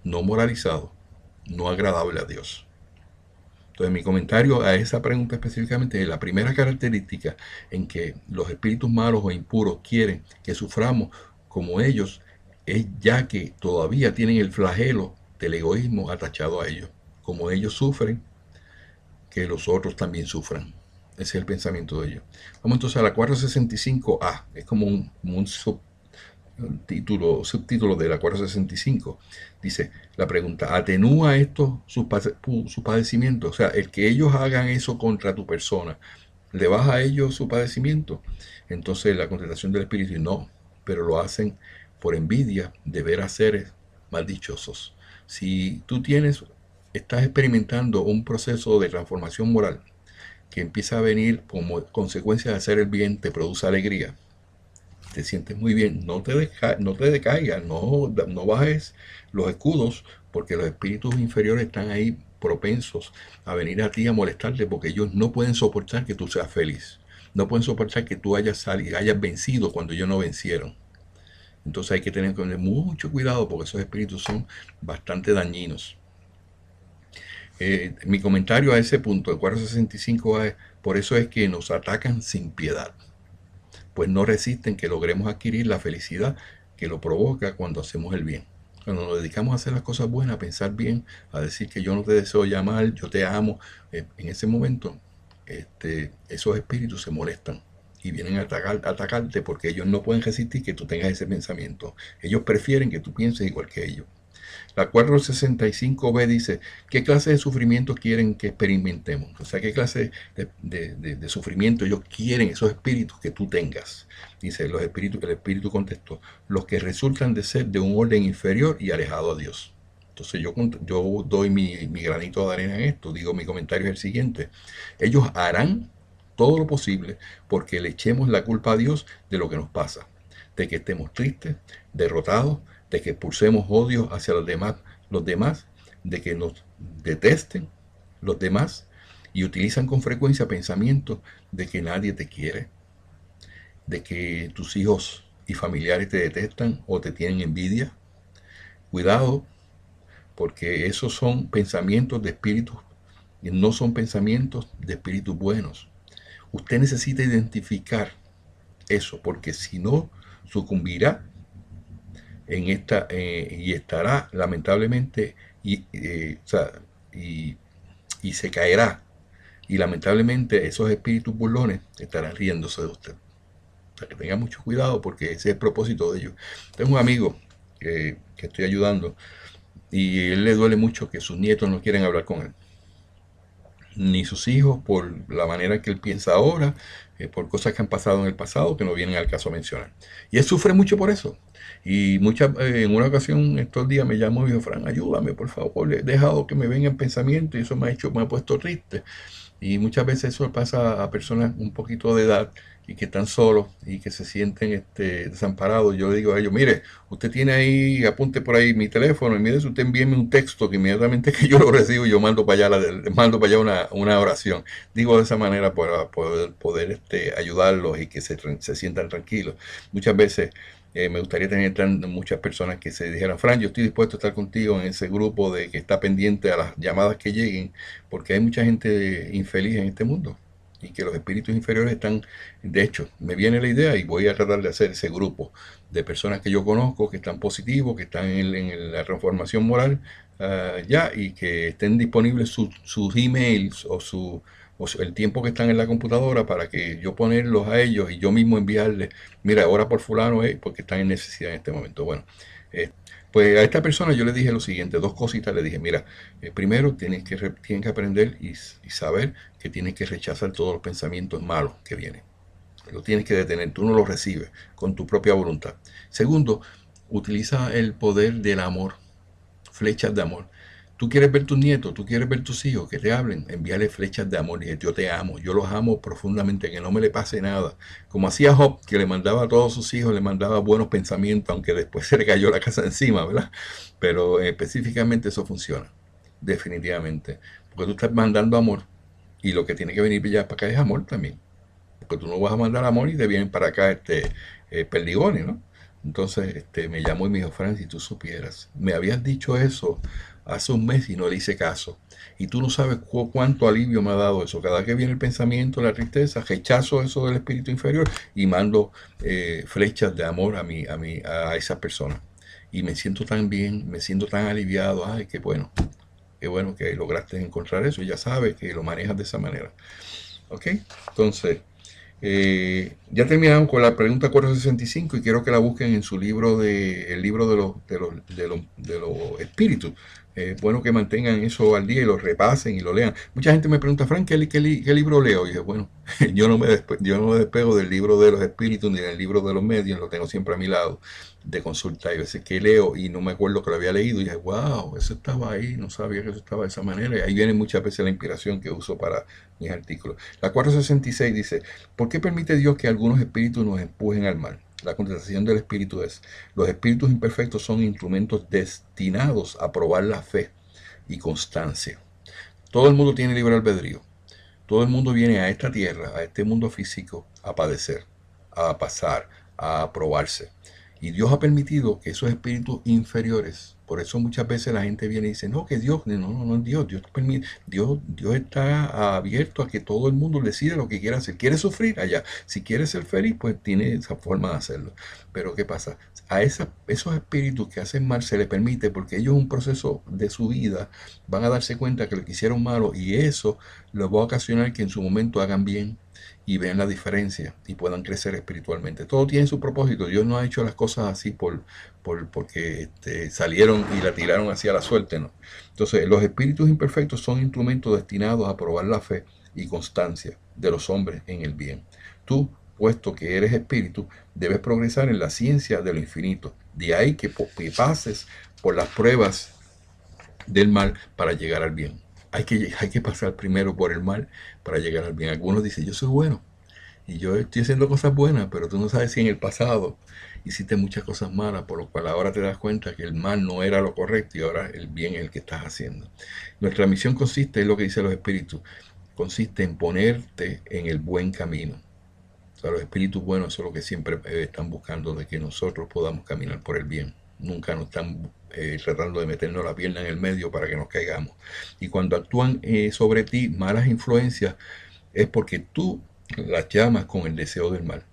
no moralizado, no agradable a Dios. Entonces, mi comentario a esa pregunta específicamente es la primera característica en que los espíritus malos o impuros quieren que suframos como ellos, es ya que todavía tienen el flagelo del egoísmo atachado a ellos. Como ellos sufren, que los otros también sufran. Ese es el pensamiento de ellos. Vamos entonces a la 465A, es como un subtítulo de la 465. Dice la pregunta, ¿atenúa esto su padecimiento? O sea, el que ellos hagan eso contra tu persona, ¿le baja a ellos su padecimiento? Entonces la contestación del espíritu, no, pero lo hacen por envidia de ver a seres más dichosos. Si tú estás experimentando un proceso de transformación moral que empieza a venir como consecuencia de hacer el bien, te produce alegría, te sientes muy bien, no te decaigas, no bajes los escudos, porque los espíritus inferiores están ahí propensos a venir a ti a molestarte, porque ellos no pueden soportar que tú seas feliz, no pueden soportar que tú hayas vencido cuando ellos no vencieron. Entonces hay que tener mucho cuidado, porque esos espíritus son bastante dañinos. Mi comentario a ese punto, el 465A, es: por eso es que nos atacan sin piedad, pues no resisten que logremos adquirir la felicidad que lo provoca cuando hacemos el bien. Cuando nos dedicamos a hacer las cosas buenas, a pensar bien, a decir que yo no te deseo ya mal, yo te amo, en ese momento esos espíritus se molestan y vienen a atacarte, porque ellos no pueden resistir que tú tengas ese pensamiento. Ellos prefieren que tú pienses igual que ellos. La 465B dice: ¿qué clase de sufrimiento quieren que experimentemos? O sea, ¿qué clase de sufrimiento ellos quieren, esos espíritus, que tú tengas? Dice el espíritu contestó: los que resultan de ser de un orden inferior y alejado a Dios. Entonces yo doy mi granito de arena en esto. Digo, mi comentario es el siguiente: ellos harán todo lo posible porque le echemos la culpa a Dios de lo que nos pasa, de que estemos tristes, derrotados, de que pulsemos odio hacia los demás, de que nos detesten los demás, y utilizan con frecuencia pensamientos de que nadie te quiere, de que tus hijos y familiares te detestan o te tienen envidia. Cuidado, porque esos son pensamientos de espíritus, y no son pensamientos de espíritus buenos. Usted necesita identificar eso, porque si no, sucumbirá y estará lamentablemente o sea, y, y se caerá, y lamentablemente esos espíritus burlones estarán riéndose de usted. O sea, que tenga mucho cuidado, porque ese es el propósito de ellos. Tengo un amigo que estoy ayudando, y a él le duele mucho que sus nietos no quieren hablar con él, ni sus hijos, por la manera que él piensa ahora, por cosas que han pasado en el pasado que no vienen al caso a mencionar. Y él sufre mucho por eso. Y en una ocasión, estos días, me llamó y me dijo: Fran, ayúdame, por favor, he dejado que me vengan pensamientos y eso me ha puesto triste. Y muchas veces eso pasa a personas un poquito de edad y que están solos y que se sienten desamparados. Yo le digo a ellos: mire, usted tiene ahí, apunte por ahí mi teléfono, y mire, si usted envíeme un texto, que inmediatamente que yo lo recibo, yo mando para allá, una oración. Digo de esa manera para poder ayudarlos y que se sientan tranquilos. Muchas veces me gustaría tener muchas personas que se dijeran: Fran, yo estoy dispuesto a estar contigo en ese grupo de que está pendiente a las llamadas que lleguen, porque hay mucha gente infeliz en este mundo, y que los espíritus inferiores están. De hecho, me viene la idea y voy a tratar de hacer ese grupo de personas que yo conozco, que están positivos, que están en la transformación moral, ya, y que estén disponibles sus emails o el tiempo que están en la computadora, para que yo ponerlos a ellos y yo mismo enviarles: mira, ora por fulano, porque están en necesidad en este momento. Bueno, eh, pues a esta persona yo le dije lo siguiente: dos cositas le dije. Mira, primero tienen que aprender y saber que tienes que rechazar todos los pensamientos malos que vienen. Lo tienes que detener, tú no los recibes con tu propia voluntad. Segundo, utiliza el poder del amor, flechas de amor. Tú quieres ver tus nietos, tú quieres ver tus hijos que te hablen, envíale flechas de amor. Y yo te amo, yo los amo profundamente, que no me le pase nada. Como hacía Job, que le mandaba a todos sus hijos, le mandaba buenos pensamientos, aunque después se le cayó la casa encima, ¿verdad? Pero específicamente eso funciona, definitivamente. Porque tú estás mandando amor, y lo que tiene que venir ya para acá es amor también. Porque tú no vas a mandar amor y te vienen para acá perdigones, ¿no? Entonces me llamó y me dijo: Fran, si tú supieras, me habías dicho eso hace un mes y no le hice caso. Y tú no sabes cuánto alivio me ha dado eso. Cada que viene el pensamiento, la tristeza, rechazo eso del espíritu inferior y mando flechas de amor a esa persona. Y me siento tan bien, me siento tan aliviado. Ay, qué bueno que lograste encontrar eso. Ya sabes que lo manejas de esa manera. ¿Ok? Entonces, ya terminamos con la pregunta 465, y quiero que la busquen en su libro, el libro de los espíritus, Es bueno que mantengan eso al día y lo repasen y lo lean. Mucha gente me pregunta, Frank, ¿qué libro leo? Y dije, bueno, yo no me despego del libro de los espíritus ni del libro de los medios, lo tengo siempre a mi lado de consulta. Hay veces que leo y no me acuerdo que lo había leído y dije, wow, eso estaba ahí, no sabía que eso estaba de esa manera. Y ahí viene muchas veces la inspiración que uso para mis artículos. La 466 dice, ¿por qué permite Dios que algunos espíritus nos empujen al mal? La contestación del espíritu es, los espíritus imperfectos son instrumentos destinados a probar la fe y constancia. Todo el mundo tiene libre albedrío. Todo el mundo viene a esta tierra, a este mundo físico, a padecer, a pasar, a probarse. Y Dios ha permitido que esos espíritus inferiores, por eso muchas veces la gente viene y dice, no, que Dios, no es Dios, Dios está abierto a que todo el mundo decida lo que quiera hacer. ¿Quiere sufrir? Allá. Si quiere ser feliz, pues tiene esa forma de hacerlo. Pero ¿qué pasa? Esos espíritus que hacen mal se les permite porque ellos en un proceso de su vida van a darse cuenta que lo que hicieron malo y eso les va a ocasionar que en su momento hagan bien y vean la diferencia y puedan crecer espiritualmente. Todo tiene su propósito. Dios no ha hecho las cosas así porque salieron y la tiraron hacia la suerte, ¿no? Entonces, los espíritus imperfectos son instrumentos destinados a probar la fe y constancia de los hombres en el bien. Tú, puesto que eres espíritu, debes progresar en la ciencia de lo infinito. De ahí que pases por las pruebas del mal para llegar al bien. Hay que pasar primero por el mal para llegar al bien. Algunos dicen, yo soy bueno y yo estoy haciendo cosas buenas, pero tú no sabes si en el pasado hiciste muchas cosas malas, por lo cual ahora te das cuenta que el mal no era lo correcto y ahora el bien es el que estás haciendo. Nuestra misión consiste, es lo que dicen los espíritus, consiste en ponerte en el buen camino. O sea, los espíritus buenos son los que siempre están buscando de que nosotros podamos caminar por el bien. Nunca nos están tratando de meternos la pierna en el medio para que nos caigamos. Y cuando actúan sobre ti malas influencias, es porque tú las llamas con el deseo del mal.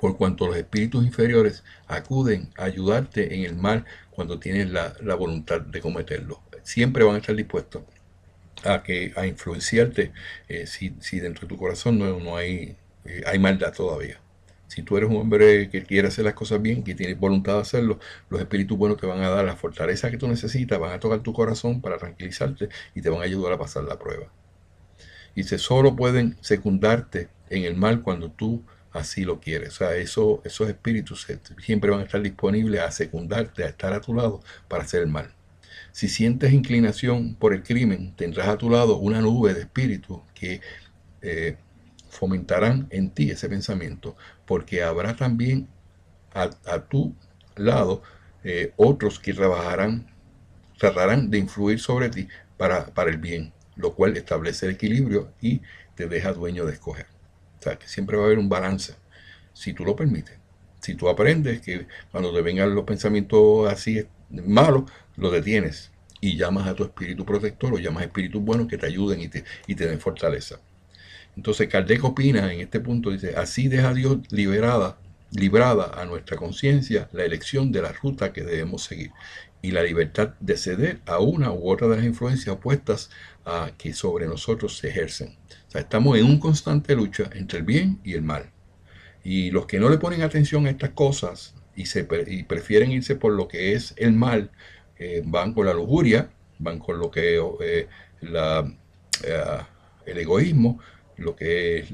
Por cuanto los espíritus inferiores acuden a ayudarte en el mal cuando tienes la voluntad de cometerlo. Siempre van a estar dispuestos a influenciarte si dentro de tu corazón no hay maldad todavía. Si tú eres un hombre que quiere hacer las cosas bien, que tienes voluntad de hacerlo, los espíritus buenos te van a dar la fortaleza que tú necesitas, van a tocar tu corazón para tranquilizarte y te van a ayudar a pasar la prueba. Y se solo pueden secundarte en el mal cuando tú así lo quieres. O sea, esos espíritus siempre van a estar disponibles a secundarte, a estar a tu lado para hacer el mal. Si sientes inclinación por el crimen, tendrás a tu lado una nube de espíritus que eh, fomentarán en ti ese pensamiento, porque habrá también a tu lado otros que tratarán de influir sobre ti para el bien, lo cual establece el equilibrio y te deja dueño de escoger. O sea, que siempre va a haber un balance, si tú lo permites. Si tú aprendes que cuando te vengan los pensamientos así malos, lo detienes y llamas a tu espíritu protector o llamas a espíritus buenos que te ayuden y te den fortaleza. Entonces Kardec opina en este punto, dice, así deja Dios librada a nuestra conciencia la elección de la ruta que debemos seguir y la libertad de ceder a una u otra de las influencias opuestas a que sobre nosotros se ejercen. O sea, estamos en una constante lucha entre el bien y el mal. Y los que no le ponen atención a estas cosas y prefieren irse por lo que es el mal, van con la lujuria, van con lo que la, eh, el egoísmo, lo que es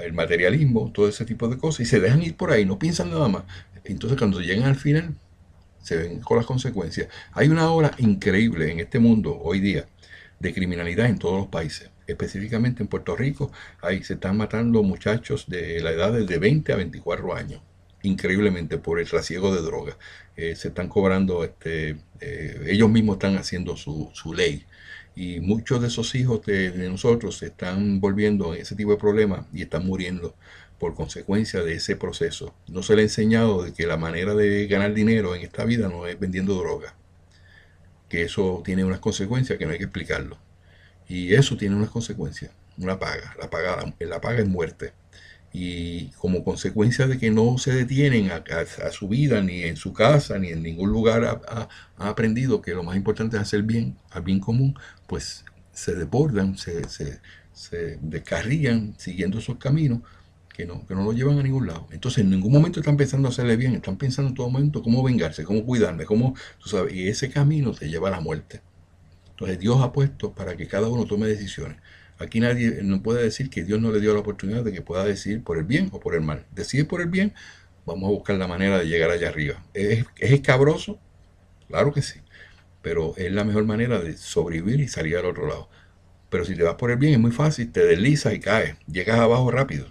el materialismo, todo ese tipo de cosas, y se dejan ir por ahí, no piensan nada más. Entonces cuando llegan al final, se ven con las consecuencias. Hay una ola increíble en este mundo hoy día de criminalidad en todos los países. Específicamente en Puerto Rico, ahí se están matando muchachos de la edad de 20 a 24 años. Increíblemente por el trasiego de drogas. Se están cobrando, ellos mismos están haciendo su ley. Y muchos de esos hijos de nosotros se están volviendo en ese tipo de problemas y están muriendo por consecuencia de ese proceso. No se le ha enseñado de que la manera de ganar dinero en esta vida no es vendiendo droga, que eso tiene unas consecuencias que no hay que explicarlo. Y eso tiene unas consecuencias, una paga, la paga es muerte. Y como consecuencia de que no se detienen a su vida, ni en su casa, ni en ningún lugar ha aprendido que lo más importante es hacer bien, al bien común, pues se desbordan, se descarrían siguiendo esos caminos que no lo llevan a ningún lado. Entonces en ningún momento están pensando hacerle bien, están pensando en todo momento cómo vengarse, cómo cuidarme, cómo, tú sabes, y ese camino te lleva a la muerte. Entonces Dios ha puesto para que cada uno tome decisiones. Aquí nadie no puede decir que Dios no le dio la oportunidad de que pueda decidir por el bien o por el mal. Decide por el bien, vamos a buscar la manera de llegar allá arriba. Es escabroso? Claro que sí, pero es la mejor manera de sobrevivir y salir al otro lado. Pero si te vas por el bien es muy fácil, te deslizas y caes, llegas abajo rápido.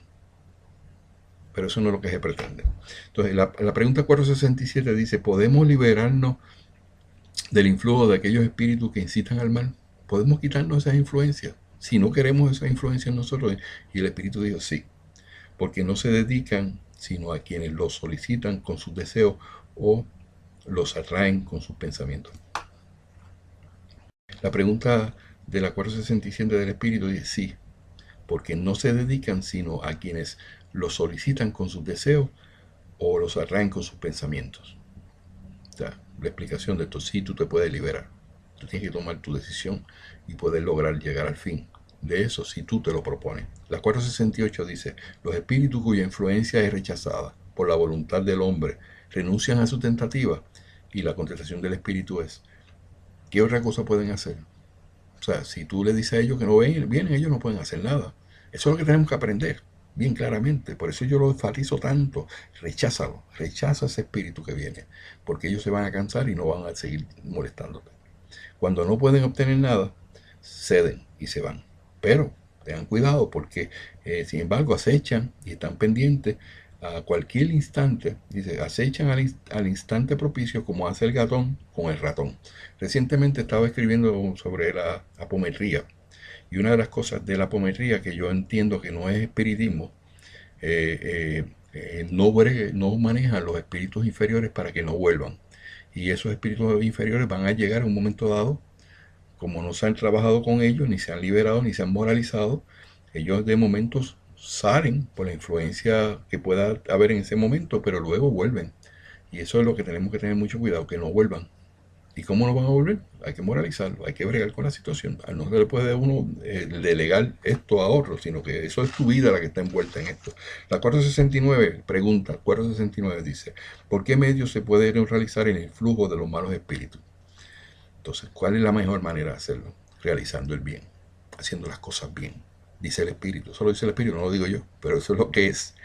Pero eso no es lo que se pretende. Entonces la pregunta 467 dice, ¿podemos liberarnos del influjo de aquellos espíritus que incitan al mal? ¿Podemos quitarnos esas influencias? Si no queremos esas influencias en nosotros, y el espíritu dijo sí, porque no se dedican sino a quienes los solicitan con sus deseos o los atraen con sus pensamientos. La pregunta de la 467 del espíritu dice sí, porque no se dedican sino a quienes los solicitan con sus deseos o los atraen con sus pensamientos. O sea, la explicación de esto, sí, tú te puedes liberar. Tú tienes que tomar tu decisión y poder lograr llegar al fin de eso si tú te lo propones. La 468 dice, los espíritus cuya influencia es rechazada por la voluntad del hombre renuncian a su tentativa, y la contestación del espíritu es, ¿qué otra cosa pueden hacer? O sea, si tú le dices a ellos que no vienen, ellos no pueden hacer nada. Eso es lo que tenemos que aprender, bien claramente. Por eso yo lo enfatizo tanto. Recházalo, rechaza ese espíritu que viene, porque ellos se van a cansar y no van a seguir molestándote. Cuando no pueden obtener nada, ceden y se van. Pero tengan cuidado porque, sin embargo, acechan y están pendientes a cualquier instante. Dice, acechan al instante propicio como hace el gatón con el ratón. Recientemente estaba escribiendo sobre la apometría. Y una de las cosas de la apometría que yo entiendo que no es espiritismo, no manejan los espíritus inferiores para que no vuelvan. Y esos espíritus inferiores van a llegar en un momento dado, como no se han trabajado con ellos, ni se han liberado, ni se han moralizado, ellos de momentos salen por la influencia que pueda haber en ese momento, pero luego vuelven. Y eso es lo que tenemos que tener mucho cuidado, que no vuelvan. ¿Y cómo no van a volver? Hay que moralizarlo, hay que bregar con la situación. No se le puede uno delegar esto a otro, sino que eso es tu vida la que está envuelta en esto. La 469 pregunta, 469 dice, ¿por qué medios se puede neutralizar el influjo de los malos espíritus? Entonces, ¿cuál es la mejor manera de hacerlo? Realizando el bien, haciendo las cosas bien. Dice el espíritu, eso lo dice el espíritu, no lo digo yo, pero eso es lo que es.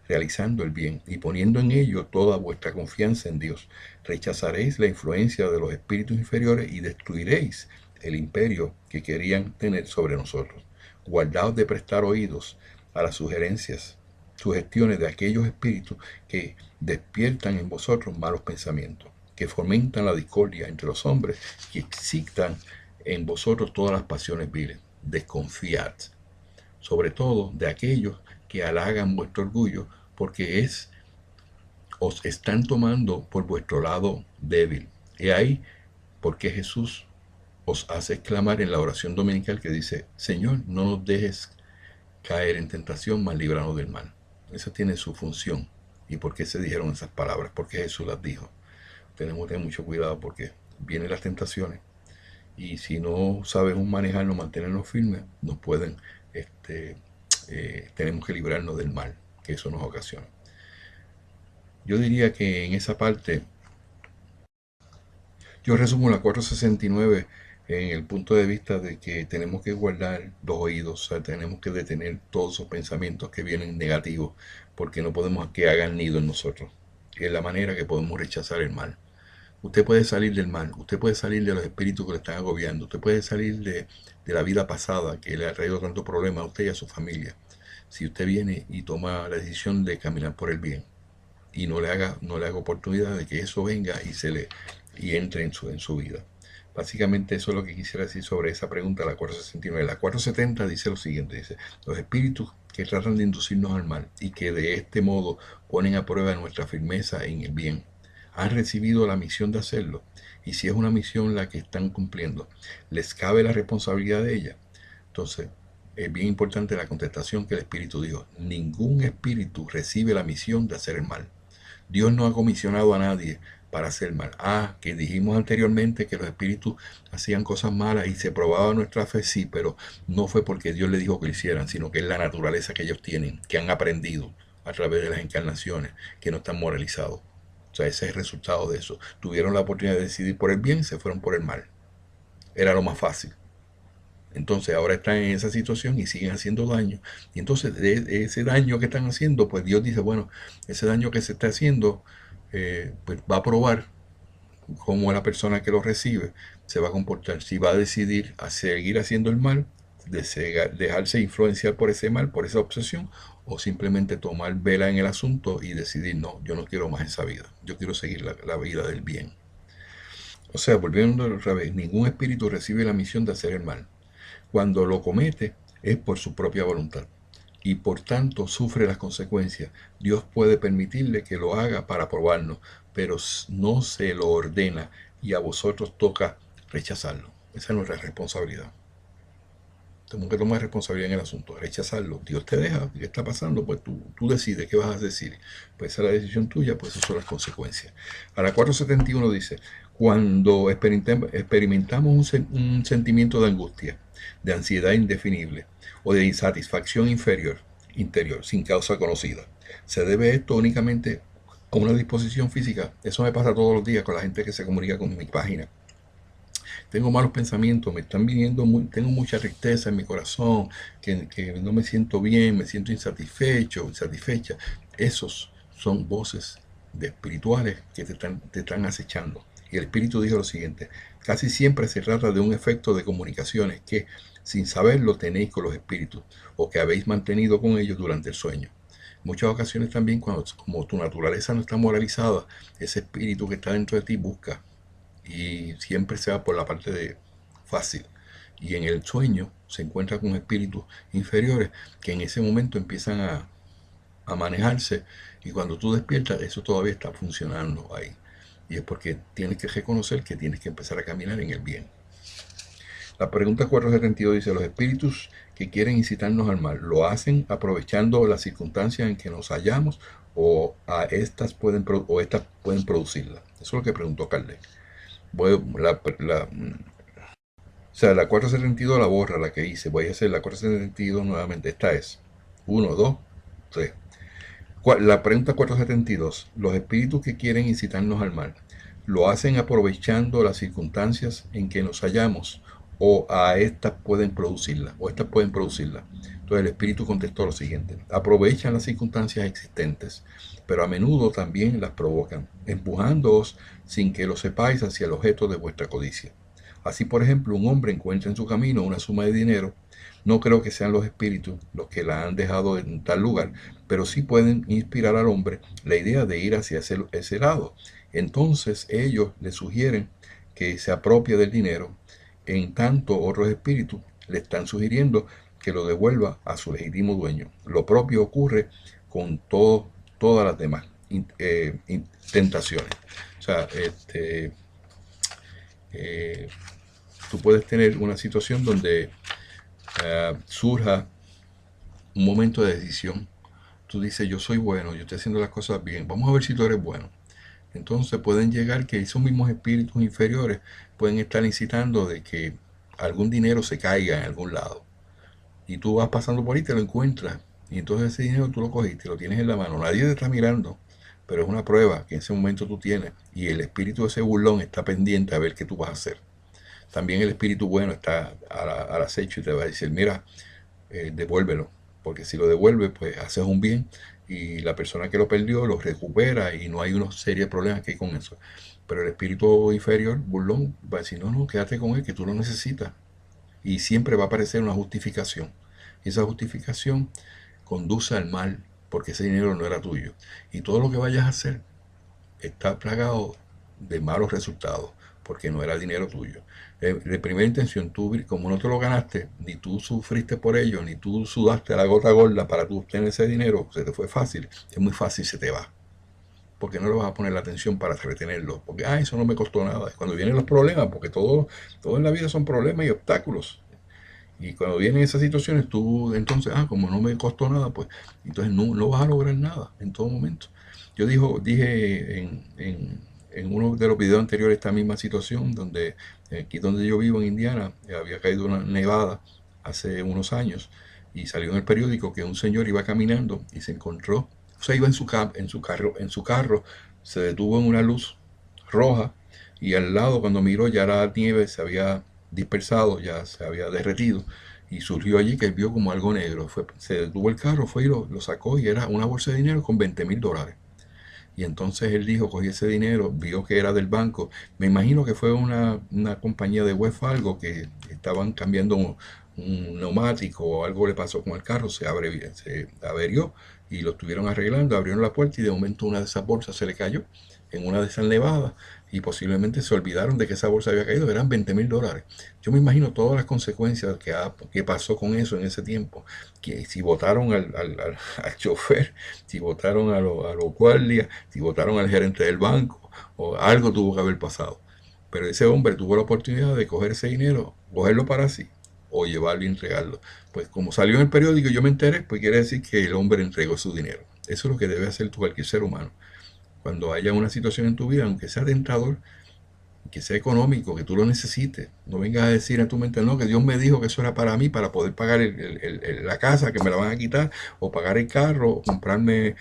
Realizando el bien y poniendo en ello toda vuestra confianza en Dios, rechazaréis la influencia de los espíritus inferiores y destruiréis el imperio que querían tener sobre nosotros. Guardaos de prestar oídos a las sugestiones de aquellos espíritus que despiertan en vosotros malos pensamientos, que fomentan la discordia entre los hombres y excitan en vosotros todas las pasiones viles. Desconfiad, sobre todo, de aquellos que halagan vuestro orgullo, porque os están tomando por vuestro lado débil. Y ahí, porque Jesús os hace exclamar en la oración dominical que dice, Señor, no nos dejes caer en tentación, mas líbranos del mal. Esa tiene su función. ¿Y por qué se dijeron esas palabras? Porque Jesús las dijo. Tenemos que tener mucho cuidado porque vienen las tentaciones y si no sabemos manejarnos, mantenernos firmes, nos pueden, tenemos que librarnos del mal que eso nos ocasiona. Yo diría que en esa parte, yo resumo la 469 en el punto de vista de que tenemos que guardar los oídos, o sea, tenemos que detener todos esos pensamientos que vienen negativos, porque no podemos que hagan nido en nosotros. Es la manera que podemos rechazar el mal. Usted puede salir del mal, usted puede salir de los espíritus que le están agobiando, usted puede salir de la vida pasada que le ha traído tanto problema a usted y a su familia. Si usted viene y toma la decisión de caminar por el bien y no le haga oportunidad de que eso venga y entre en su vida. Básicamente eso es lo que quisiera decir sobre esa pregunta, la 469. La 470 dice lo siguiente, dice, los espíritus que tratan de inducirnos al mal y que de este modo ponen a prueba nuestra firmeza en el bien, han recibido la misión de hacerlo, y si es una misión la que están cumpliendo, les cabe la responsabilidad de ella. Entonces, es bien importante la contestación que el espíritu dijo, ningún espíritu recibe la misión de hacer el mal. Dios no ha comisionado a nadie para hacer mal. Que dijimos anteriormente que los espíritus hacían cosas malas y se probaba nuestra fe, sí, pero no fue porque Dios les dijo que lo hicieran, sino que es la naturaleza que ellos tienen, que han aprendido a través de las encarnaciones, que no están moralizados. O sea, ese es el resultado de eso. Tuvieron la oportunidad de decidir por el bien, se fueron por el mal. Era lo más fácil. Entonces ahora están en esa situación y siguen haciendo daño. Y entonces de ese daño que están haciendo, pues Dios dice, bueno, ese daño que se está haciendo, pues va a probar cómo la persona que lo recibe se va a comportar. Si va a decidir a seguir haciendo el mal, dejarse influenciar por ese mal, por esa obsesión, o simplemente tomar vela en el asunto y decidir, no, yo no quiero más esa vida, yo quiero seguir la vida del bien. O sea, volviendo otra vez, ningún espíritu recibe la misión de hacer el mal. Cuando lo comete es por su propia voluntad y por tanto sufre las consecuencias. Dios puede permitirle que lo haga para probarnos, pero no se lo ordena y a vosotros toca rechazarlo. Esa es nuestra responsabilidad. Tenemos que tomar responsabilidad en el asunto, rechazarlo. Dios te deja, ¿qué está pasando? Pues tú decides qué vas a decir. Pues esa es la decisión tuya, pues esas son las consecuencias. A la 471 dice, cuando experimentamos un sentimiento de angustia, de ansiedad indefinible o de insatisfacción interior, sin causa conocida, ¿se debe esto únicamente a una disposición física? Eso me pasa todos los días con la gente que se comunica con mi página. Tengo malos pensamientos, me están viniendo, tengo mucha tristeza en mi corazón, que no me siento bien, me siento insatisfecho, insatisfecha. Esos son voces de espirituales que te están acechando. Y el espíritu dijo lo siguiente, casi siempre se trata de un efecto de comunicaciones que, sin saberlo, tenéis con los espíritus, o que habéis mantenido con ellos durante el sueño. En muchas ocasiones también, como tu naturaleza no está moralizada, ese espíritu que está dentro de ti busca y siempre se va por la parte de fácil. Y en el sueño se encuentra con espíritus inferiores que en ese momento empiezan a manejarse y cuando tú despiertas eso todavía está funcionando ahí. Y es porque tienes que reconocer que tienes que empezar a caminar en el bien. La pregunta 472 dice, los espíritus que quieren incitarnos al mal, ¿lo hacen aprovechando las circunstancias en que nos hallamos o estas pueden producirla? Eso es lo que preguntó Kardec. O sea, la 472 la borra, la que hice. Voy a hacer la 472 nuevamente. Esta es 1, 2, 3. La pregunta 472. Los espíritus que quieren incitarnos al mal, ¿lo hacen aprovechando las circunstancias en que nos hallamos o a estas pueden producirla? O estas pueden producirla. Entonces el espíritu contestó lo siguiente. Aprovechan las circunstancias existentes, pero a menudo también las provocan, empujándoos sin que lo sepáis hacia el objeto de vuestra codicia. Así, por ejemplo, un hombre encuentra en su camino una suma de dinero. No creo que sean los espíritus los que la han dejado en tal lugar, pero sí pueden inspirar al hombre la idea de ir hacia ese lado. Entonces ellos le sugieren que se apropie del dinero, en tanto otros espíritus le están sugiriendo que lo devuelva a su legítimo dueño. Lo propio ocurre con todas las demás tentaciones. O sea, tú puedes tener una situación donde surja un momento de decisión. Tú dices, yo soy bueno, yo estoy haciendo las cosas bien, vamos a ver si tú eres bueno. Entonces pueden llegar que esos mismos espíritus inferiores pueden estar incitando de que algún dinero se caiga en algún lado. Y tú vas pasando por ahí y te lo encuentras. Y entonces ese dinero tú lo cogiste, lo tienes en la mano. Nadie te está mirando, pero es una prueba que en ese momento tú tienes. Y el espíritu de ese burlón está pendiente a ver qué tú vas a hacer. También el espíritu bueno está al acecho y te va a decir, mira, devuélvelo. Porque si lo devuelve, pues haces un bien y la persona que lo perdió lo recupera y no hay unos serios problemas que hay con eso. Pero el espíritu inferior, burlón, va a decir, no, no, quédate con él, que tú lo necesitas. Y siempre va a aparecer una justificación. Y esa justificación conduce al mal, porque ese dinero no era tuyo. Y todo lo que vayas a hacer está plagado de malos resultados, porque no era dinero tuyo. De primera intención, tú, como no te lo ganaste, ni tú sufriste por ello, ni tú sudaste la gota gorda para tú obtener ese dinero, se te fue fácil, es muy fácil, se te va. Porque no le vas a poner la atención para retenerlo, porque eso no me costó nada. Cuando vienen los problemas, porque todo en la vida son problemas y obstáculos. Y cuando vienen esas situaciones, tú entonces, como no me costó nada, pues entonces no vas a lograr nada en todo momento. Yo dije en uno de los videos anteriores esta misma situación, donde aquí donde yo vivo en Indiana, había caído una nevada hace unos años y salió en el periódico que un señor iba caminando y se encontró, o sea, iba en su carro, se detuvo en una luz roja y al lado cuando miró ya la nieve se había dispersado, ya se había derretido y surgió allí que él vio como algo negro. Se detuvo el carro, fue y lo sacó y era una bolsa de dinero con $20,000. Y entonces él dijo, cogí ese dinero, vio que era del banco. Me imagino que fue una compañía de web algo que estaban cambiando un neumático o algo le pasó con el carro, se averió y lo estuvieron arreglando, abrieron la puerta y de momento una de esas bolsas se le cayó en una de esas nevadas y posiblemente se olvidaron de que esa bolsa había caído, eran $20,000. Yo me imagino todas las consecuencias que pasó con eso en ese tiempo, que si votaron al chofer, si votaron a los guardias, si votaron al gerente del banco, o algo tuvo que haber pasado. Pero ese hombre tuvo la oportunidad de coger ese dinero, cogerlo para sí, o llevarlo y entregarlo. Pues como salió en el periódico y yo me enteré, pues quiere decir que el hombre entregó su dinero. Eso es lo que debe hacer cualquier ser humano. Cuando haya una situación en tu vida, aunque sea tentador, que sea económico, que tú lo necesites. No vengas a decir en tu mente, no, que Dios me dijo que eso era para mí, para poder pagar la casa, que me la van a quitar, o pagar el carro, o comprarme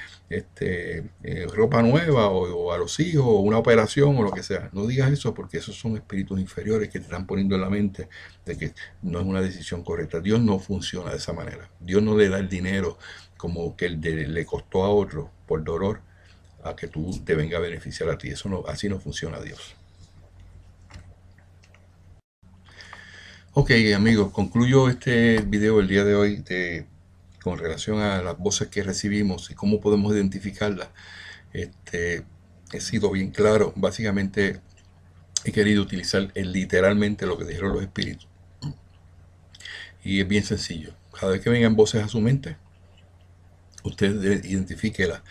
ropa nueva, o a los hijos, o una operación, o lo que sea. No digas eso porque esos son espíritus inferiores que te están poniendo en la mente de que no es una decisión correcta. Dios no funciona de esa manera. Dios no le da el dinero como que le costó a otro por dolor a que tú te venga a beneficiar a ti. Eso no, así no funciona Dios. Ok, amigos, concluyo este video el día de hoy con relación a las voces que recibimos y cómo podemos identificarlas. He sido bien claro. Básicamente he querido utilizar literalmente lo que dijeron los espíritus. Y es bien sencillo. Cada vez que vengan voces a su mente, usted identifíquelas.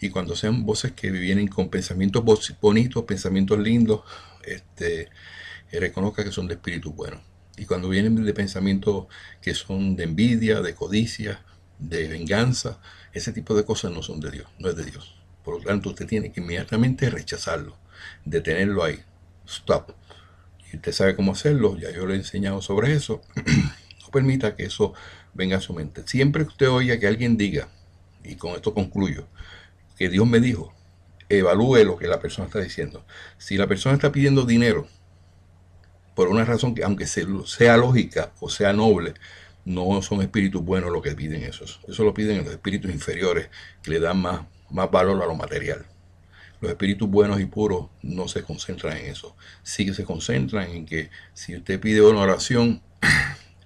Y cuando sean voces que vienen con pensamientos bonitos, pensamientos lindos, reconozca que son de espíritus buenos. Y cuando vienen de pensamientos que son de envidia, de codicia, de venganza, ese tipo de cosas no son de Dios, no es de Dios. Por lo tanto, usted tiene que inmediatamente rechazarlo, detenerlo ahí. Stop. Y usted sabe cómo hacerlo, ya yo le he enseñado sobre eso. No permita que eso venga a su mente. Siempre que usted oiga que alguien diga, y con esto concluyo, que Dios me dijo, evalúe lo que la persona está diciendo. Si la persona está pidiendo dinero, por una razón que, aunque sea lógica o sea noble, no son espíritus buenos los que piden eso. Eso lo piden los espíritus inferiores, que le dan más valor a lo material. Los espíritus buenos y puros no se concentran en eso. Sí que se concentran en que si usted pide una oración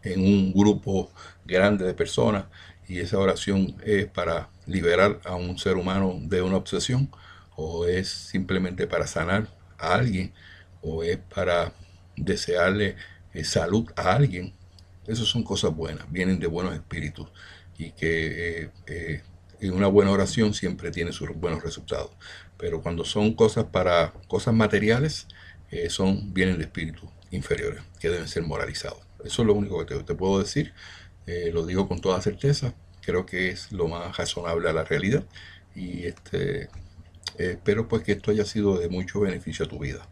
en un grupo grande de personas y esa oración es para liberar a un ser humano de una obsesión, o es simplemente para sanar a alguien, o es para desearle salud a alguien, esas son cosas buenas, vienen de buenos espíritus y que en una buena oración siempre tiene sus buenos resultados. Pero cuando son cosas para cosas materiales, vienen de espíritus inferiores que deben ser moralizados. Eso es lo único que te puedo decir. Lo digo con toda certeza. Creo que es lo más razonable a la realidad. Y espero pues que esto haya sido de mucho beneficio a tu vida.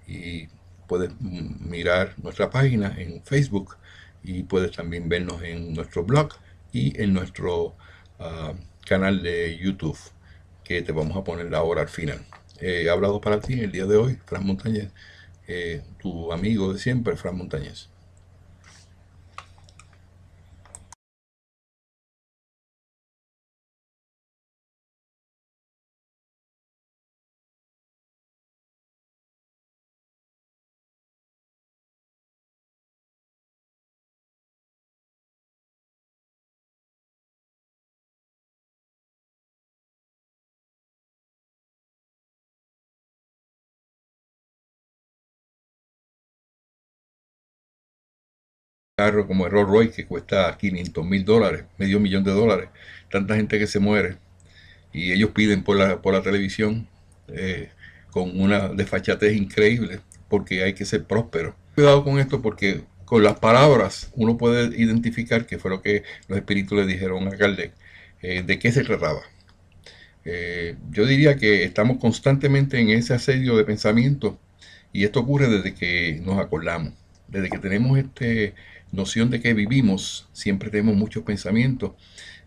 Y puedes mirar nuestra página en Facebook y puedes también vernos en nuestro blog y en nuestro canal de YouTube, que te vamos a poner ahora al final. He hablado para ti el día de hoy, Fran Montañez, tu amigo de siempre, Fran Montañez. Carro como el Rolls Royce que cuesta $500,000, $500,000, tanta gente que se muere y ellos piden por la televisión con una desfachatez increíble porque hay que ser próspero. Cuidado con esto porque con las palabras uno puede identificar qué fue lo que los espíritus le dijeron a Kardec, de qué se trataba. Yo diría que estamos constantemente en ese asedio de pensamiento y esto ocurre desde que nos acordamos, desde que tenemos noción de que vivimos, siempre tenemos muchos pensamientos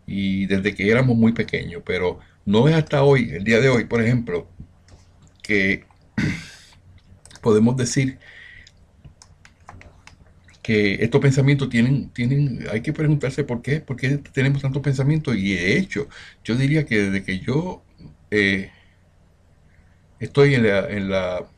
y desde que éramos muy pequeños, pero no es hasta hoy, el día de hoy, por ejemplo, que podemos decir que estos pensamientos hay que preguntarse por qué tenemos tantos pensamientos y de hecho, yo diría que desde que yo eh, estoy la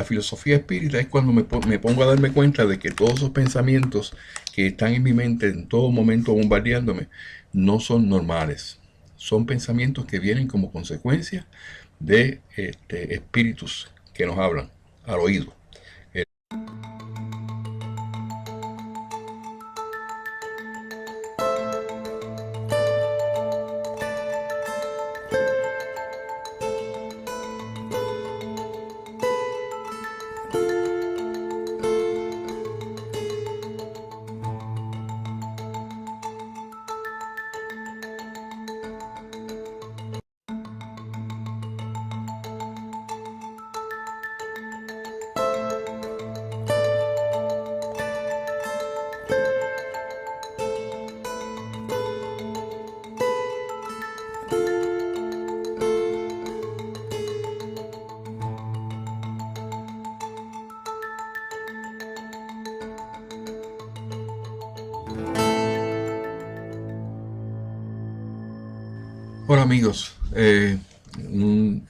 filosofía espírita es cuando me pongo a darme cuenta de que todos esos pensamientos que están en mi mente en todo momento bombardeándome no son normales. Son pensamientos que vienen como consecuencia de espíritus que nos hablan al oído. Hola amigos, este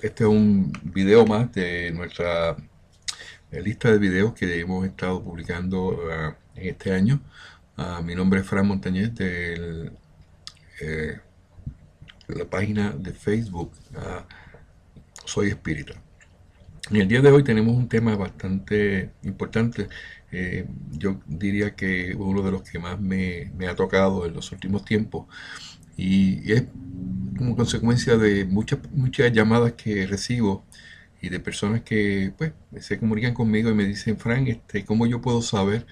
es un video más de nuestra lista de videos que hemos estado publicando en este año. Mi nombre es Fran Montañez eh, de la página de Facebook Soy Espírita. En el día de hoy tenemos un tema bastante importante. Yo diría que uno de los que más me ha tocado en los últimos tiempos y es como consecuencia de muchas llamadas que recibo y de personas que pues se comunican conmigo y me dicen, Frank, ¿cómo yo puedo saber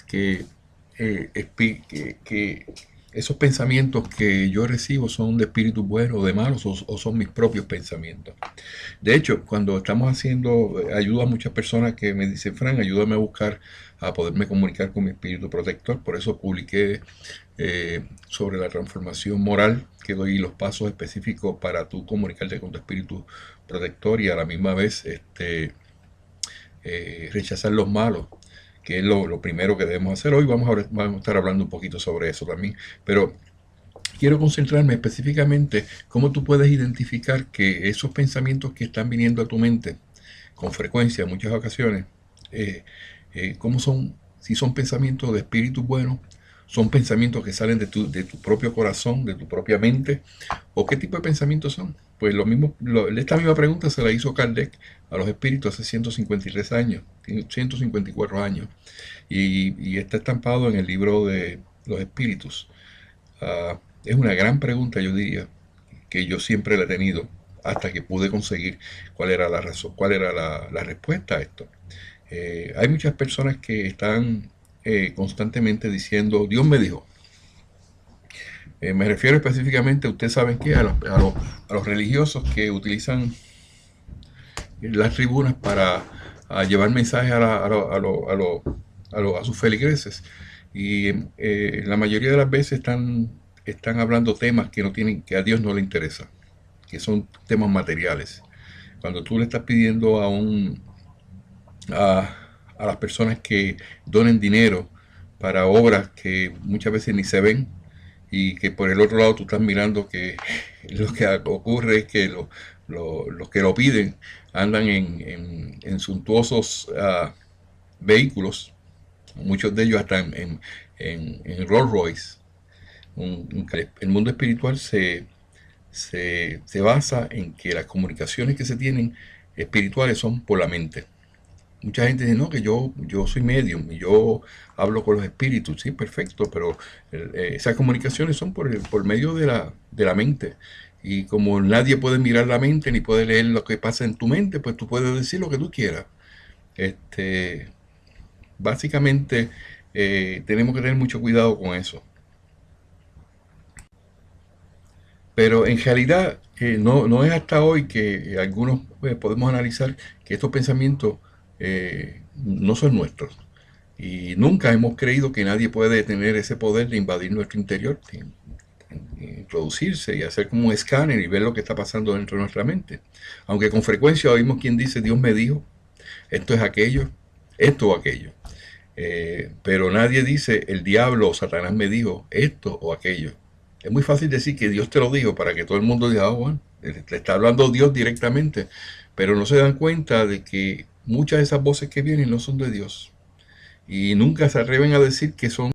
que, que esos pensamientos que yo recibo son de espíritus buenos o de malos o son mis propios pensamientos? De hecho, cuando estamos haciendo, ayuda a muchas personas que me dicen, Frank, ayúdame a buscar, a poderme comunicar con mi espíritu protector. Por eso publiqué sobre la transformación moral, que doy los pasos específicos para tú comunicarte con tu espíritu protector y a la misma vez rechazar los malos, que es lo primero que debemos hacer. Hoy vamos a estar hablando un poquito sobre eso también, pero quiero concentrarme específicamente cómo tú puedes identificar que esos pensamientos que están viniendo a tu mente con frecuencia en muchas ocasiones, cómo son, si son pensamientos de espíritu bueno, son pensamientos que salen de tu propio corazón, de tu propia mente, o qué tipo de pensamientos son. Pues esta misma pregunta se la hizo Kardec a los espíritus hace 153 años, 154 años, y está estampado en el libro de los espíritus. Es una gran pregunta, yo diría, que yo siempre la he tenido hasta que pude conseguir cuál era la razón, cuál era la respuesta a esto. Hay muchas personas que están constantemente diciendo, Dios me dijo. Me refiero específicamente, ustedes saben que a los religiosos que utilizan las tribunas para llevar mensajes a sus feligreses. Y la mayoría de las veces están hablando temas que no tienen, que a Dios no le interesa, que son temas materiales. Cuando tú le estás pidiendo a, a las personas que donen dinero para obras que muchas veces ni se ven y que por el otro lado tú estás mirando que lo que ocurre es que los que lo piden andan en suntuosos vehículos, muchos de ellos hasta en Rolls Royce. El mundo espiritual se basa en que las comunicaciones que se tienen espirituales son por la mente. Mucha gente dice, no, que yo soy medium y yo hablo con los espíritus. Sí, perfecto, pero esas comunicaciones son por medio de la mente. Y como nadie puede mirar la mente ni puede leer lo que pasa en tu mente, pues tú puedes decir lo que tú quieras. Este, básicamente, tenemos que tener mucho cuidado con eso. Pero en realidad, no es hasta hoy que algunos podemos analizar que estos pensamientos no son nuestros. Y nunca hemos creído que nadie puede tener ese poder de invadir nuestro interior, introducirse y hacer como un escáner y ver lo que está pasando dentro de nuestra mente. Aunque con frecuencia oímos quien dice, Dios me dijo, esto es aquello, esto o aquello. Pero nadie dice, el diablo o Satanás me dijo esto o aquello. Es muy fácil decir que Dios te lo dijo para que todo el mundo diga, bueno, le está hablando Dios directamente, pero no se dan cuenta de que muchas de esas voces que vienen no son de Dios y nunca se atreven a decir que son